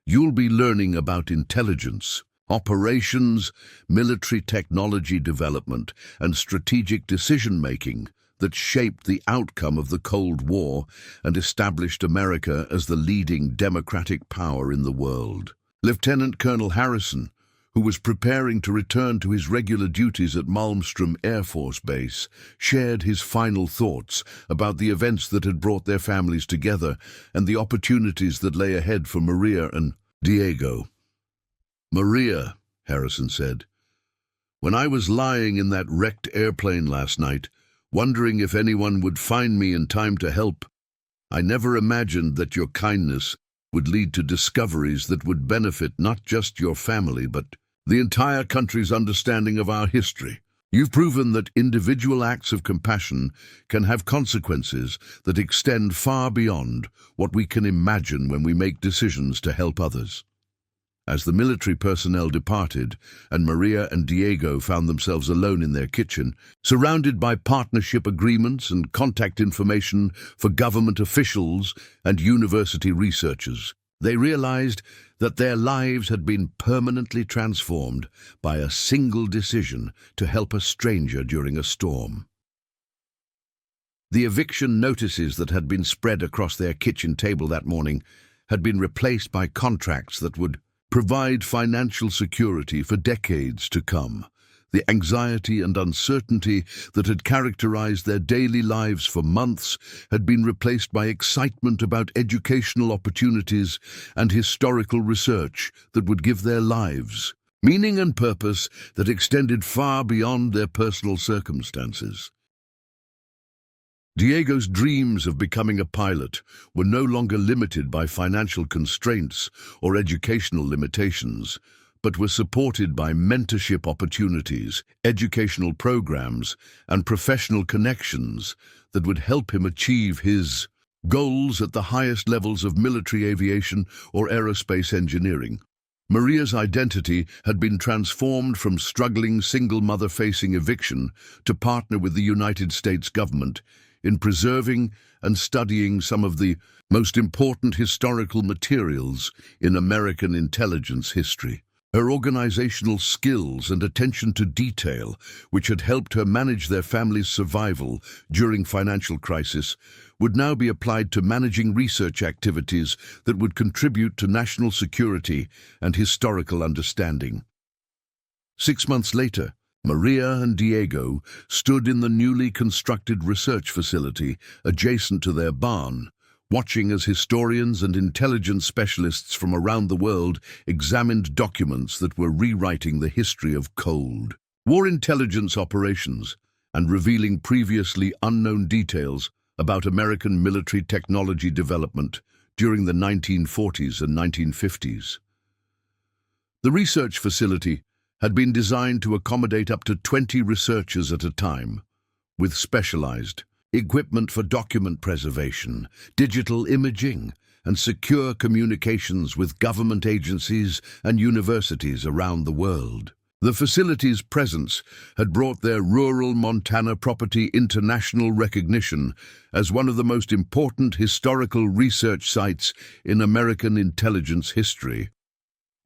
You'll be learning about intelligence, operations, military technology development, and strategic decision-making that shaped the outcome of the Cold War and established America as the leading democratic power in the world. Lieutenant Colonel Harrison, who was preparing to return to his regular duties at Malmstrom Air Force Base, shared his final thoughts about the events that had brought their families together and the opportunities that lay ahead for Maria and Diego. "Maria," Harrison said, "when I was lying in that wrecked airplane last night, wondering if anyone would find me in time to help, I never imagined that your kindness would lead to discoveries that would benefit not just your family, but the entire country's understanding of our history. You've proven that individual acts of compassion can have consequences that extend far beyond what we can imagine when we make decisions to help others." As the military personnel departed and Maria and Diego found themselves alone in their kitchen, surrounded by partnership agreements and contact information for government officials and university researchers, they realized that their lives had been permanently transformed by a single decision to help a stranger during a storm. The eviction notices that had been spread across their kitchen table that morning had been replaced by contracts that would provide financial security for decades to come. The anxiety and uncertainty that had characterized their daily lives for months had been replaced by excitement about educational opportunities and historical research that would give their lives meaning and purpose that extended far beyond their personal circumstances. Diego's dreams of becoming a pilot were no longer limited by financial constraints or educational limitations, but were supported by mentorship opportunities, educational programs, and professional connections that would help him achieve his goals at the highest levels of military aviation or aerospace engineering. Maria's identity had been transformed from struggling single mother facing eviction to partner with the United States government in preserving and studying some of the most important historical materials in American intelligence history. Her organizational skills and attention to detail, which had helped her manage their family's survival during financial crisis, would now be applied to managing research activities that would contribute to national security and historical understanding. 6 months later, Maria and Diego stood in the newly constructed research facility adjacent to their barn, watching as historians and intelligence specialists from around the world examined documents that were rewriting the history of Cold War intelligence operations and revealing previously unknown details about American military technology development during the 1940s and 1950s. The research facility had been designed to accommodate up to 20 researchers at a time, with specialized equipment for document preservation, digital imaging, and secure communications with government agencies and universities around the world. The facility's presence had brought their rural Montana property international recognition as one of the most important historical research sites in American intelligence history.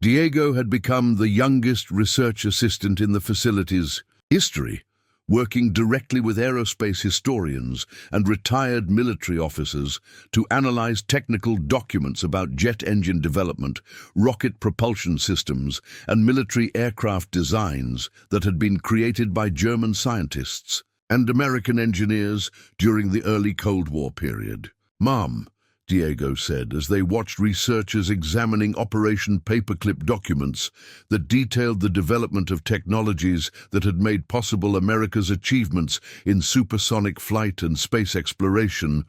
Diego had become the youngest research assistant in the facility's history, working directly with aerospace historians and retired military officers to analyze technical documents about jet engine development, rocket propulsion systems, and military aircraft designs that had been created by German scientists and American engineers during the early Cold War period. "Mom," Diego said as they watched researchers examining Operation Paperclip documents that detailed the development of technologies that had made possible America's achievements in supersonic flight and space exploration,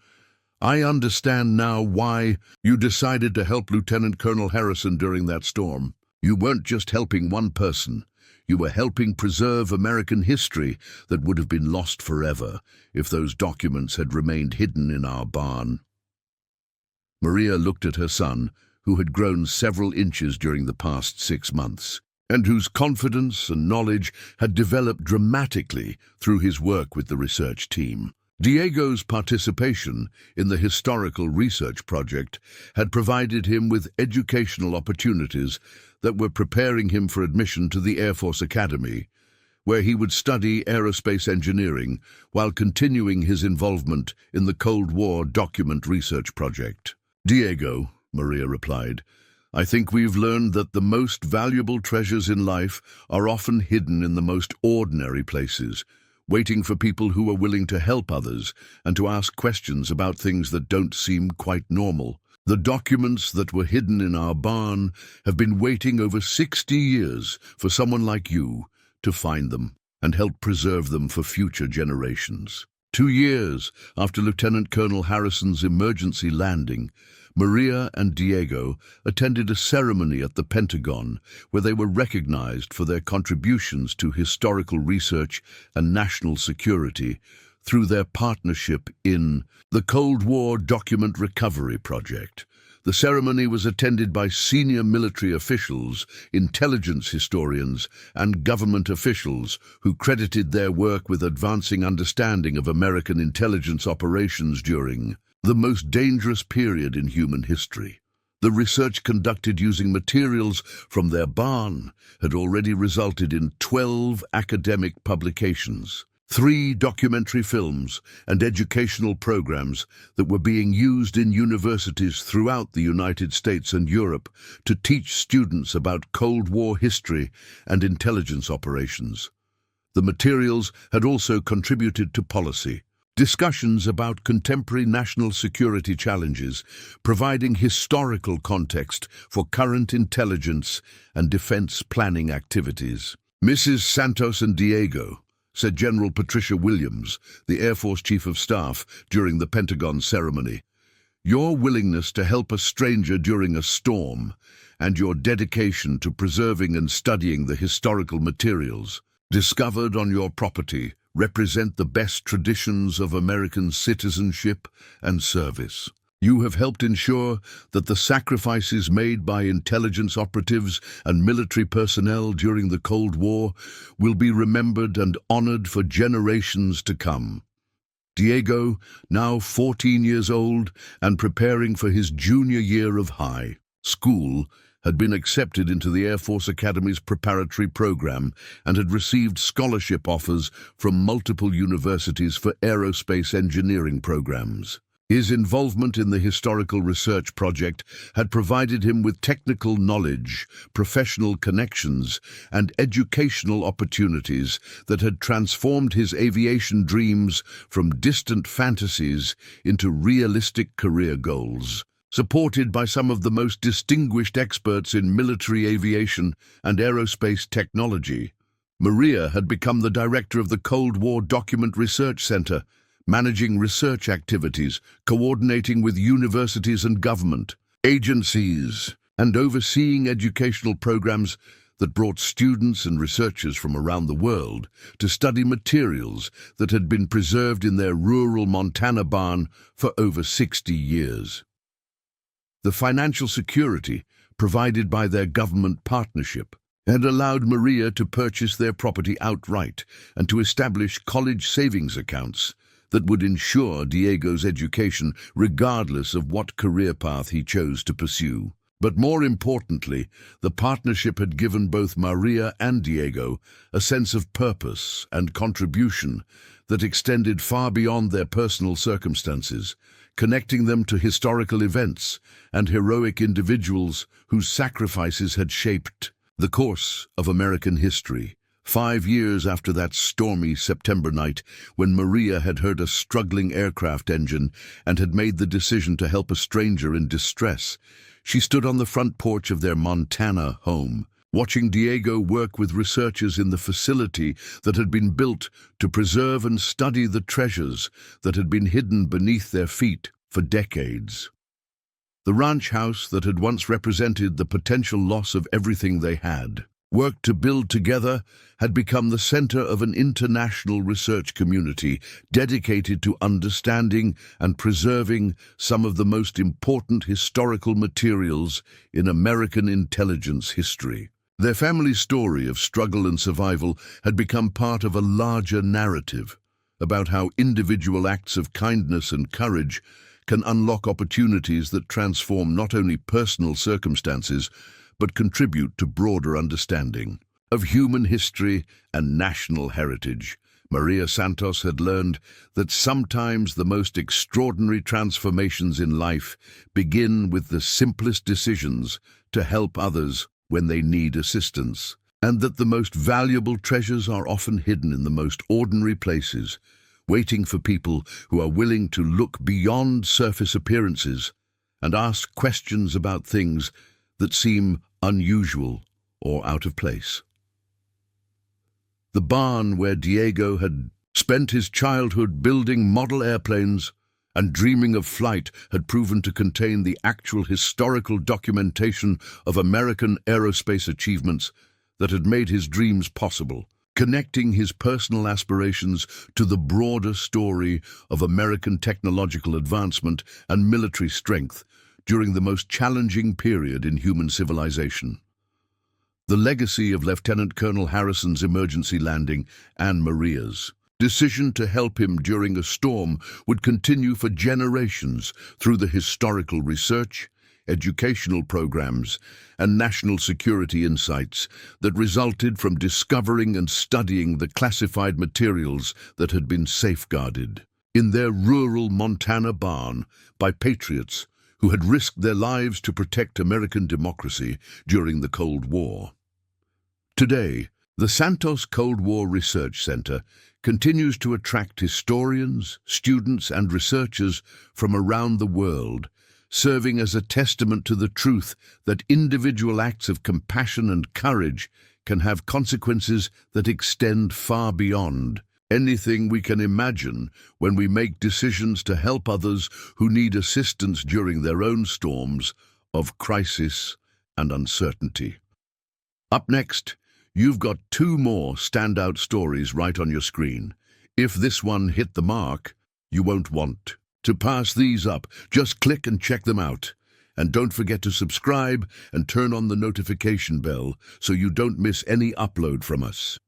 "I understand now why you decided to help Lieutenant Colonel Harrison during that storm. You weren't just helping one person. You were helping preserve American history that would have been lost forever if those documents had remained hidden in our barn." Maria looked at her son, who had grown several inches during the past 6 months, and whose confidence and knowledge had developed dramatically through his work with the research team. Diego's participation in the historical research project had provided him with educational opportunities that were preparing him for admission to the Air Force Academy, where he would study aerospace engineering while continuing his involvement in the Cold War document research project. "Diego," Maria replied, "I think we've learned that the most valuable treasures in life are often hidden in the most ordinary places, waiting for people who are willing to help others and to ask questions about things that don't seem quite normal. The documents that were hidden in our barn have been waiting over 60 years for someone like you to find them and help preserve them for future generations." 2 years after Lieutenant Colonel Harrison's emergency landing, Maria and Diego attended a ceremony at the Pentagon where they were recognized for their contributions to historical research and national security through their partnership in the Cold War Document Recovery Project. The ceremony was attended by senior military officials, intelligence historians, and government officials who credited their work with advancing understanding of American intelligence operations during the most dangerous period in human history. The research conducted using materials from their barn had already resulted in 12 academic publications, 3 documentary films, and educational programs that were being used in universities throughout the United States and Europe to teach students about Cold War history and intelligence operations. The materials had also contributed to policy discussions about contemporary national security challenges, providing historical context for current intelligence and defense planning activities. "Mrs. Santos and Diego," said General Patricia Williams, the Air Force Chief of Staff, during the Pentagon ceremony, "your willingness to help a stranger during a storm and your dedication to preserving and studying the historical materials discovered on your property represent the best traditions of American citizenship and service. You have helped ensure that the sacrifices made by intelligence operatives and military personnel during the Cold War will be remembered and honored for generations to come." Diego, now 14 years old and preparing for his junior year of high school, had been accepted into the Air Force Academy's preparatory program and had received scholarship offers from multiple universities for aerospace engineering programs. His involvement in the historical research project had provided him with technical knowledge, professional connections, and educational opportunities that had transformed his aviation dreams from distant fantasies into realistic career goals. Supported by some of the most distinguished experts in military aviation and aerospace technology, Maria had become the director of the Cold War Document Research Center, managing research activities, coordinating with universities and government agencies, and overseeing educational programs that brought students and researchers from around the world to study materials that had been preserved in their rural Montana barn for over 60 years. The financial security provided by their government partnership had allowed Maria to purchase their property outright and to establish college savings accounts that would ensure Diego's education regardless of what career path he chose to pursue. But more importantly, the partnership had given both Maria and Diego a sense of purpose and contribution that extended far beyond their personal circumstances, connecting them to historical events and heroic individuals whose sacrifices had shaped the course of American history. 5 years after that stormy September night, when Maria had heard a struggling aircraft engine and had made the decision to help a stranger in distress, she stood on the front porch of their Montana home, watching Diego work with researchers in the facility that had been built to preserve and study the treasures that had been hidden beneath their feet for decades. The ranch house that had once represented the potential loss of everything they had worked to build together had become the center of an international research community dedicated to understanding and preserving some of the most important historical materials in American intelligence history. Their family story of struggle and survival had become part of a larger narrative, about how individual acts of kindness and courage can unlock opportunities that transform not only personal circumstances, but contribute to broader understanding of human history and national heritage. Maria Santos had learned that sometimes the most extraordinary transformations in life begin with the simplest decisions to help others when they need assistance, and that the most valuable treasures are often hidden in the most ordinary places, waiting for people who are willing to look beyond surface appearances and ask questions about things that seem unusual or out of place. The barn where Diego had spent his childhood building model airplanes and dreaming of flight had proven to contain the actual historical documentation of American aerospace achievements that had made his dreams possible, connecting his personal aspirations to the broader story of American technological advancement and military strength during the most challenging period in human civilization. The legacy of Lieutenant Colonel Harrison's emergency landing and Maria's decision to help him during a storm would continue for generations through the historical research, educational programs, and national security insights that resulted from discovering and studying the classified materials that had been safeguarded in their rural Montana barn by patriots who had risked their lives to protect American democracy during the Cold War. Today, the Santos Cold War Research Center continues to attract historians, students, and researchers from around the world, serving as a testament to the truth that individual acts of compassion and courage can have consequences that extend far beyond anything we can imagine when we make decisions to help others who need assistance during their own storms of crisis and uncertainty. Up next, you've got two more standout stories right on your screen. If this one hit the mark, you won't want to pass these up. Just click and check them out. And don't forget to subscribe and turn on the notification bell so you don't miss any upload from us.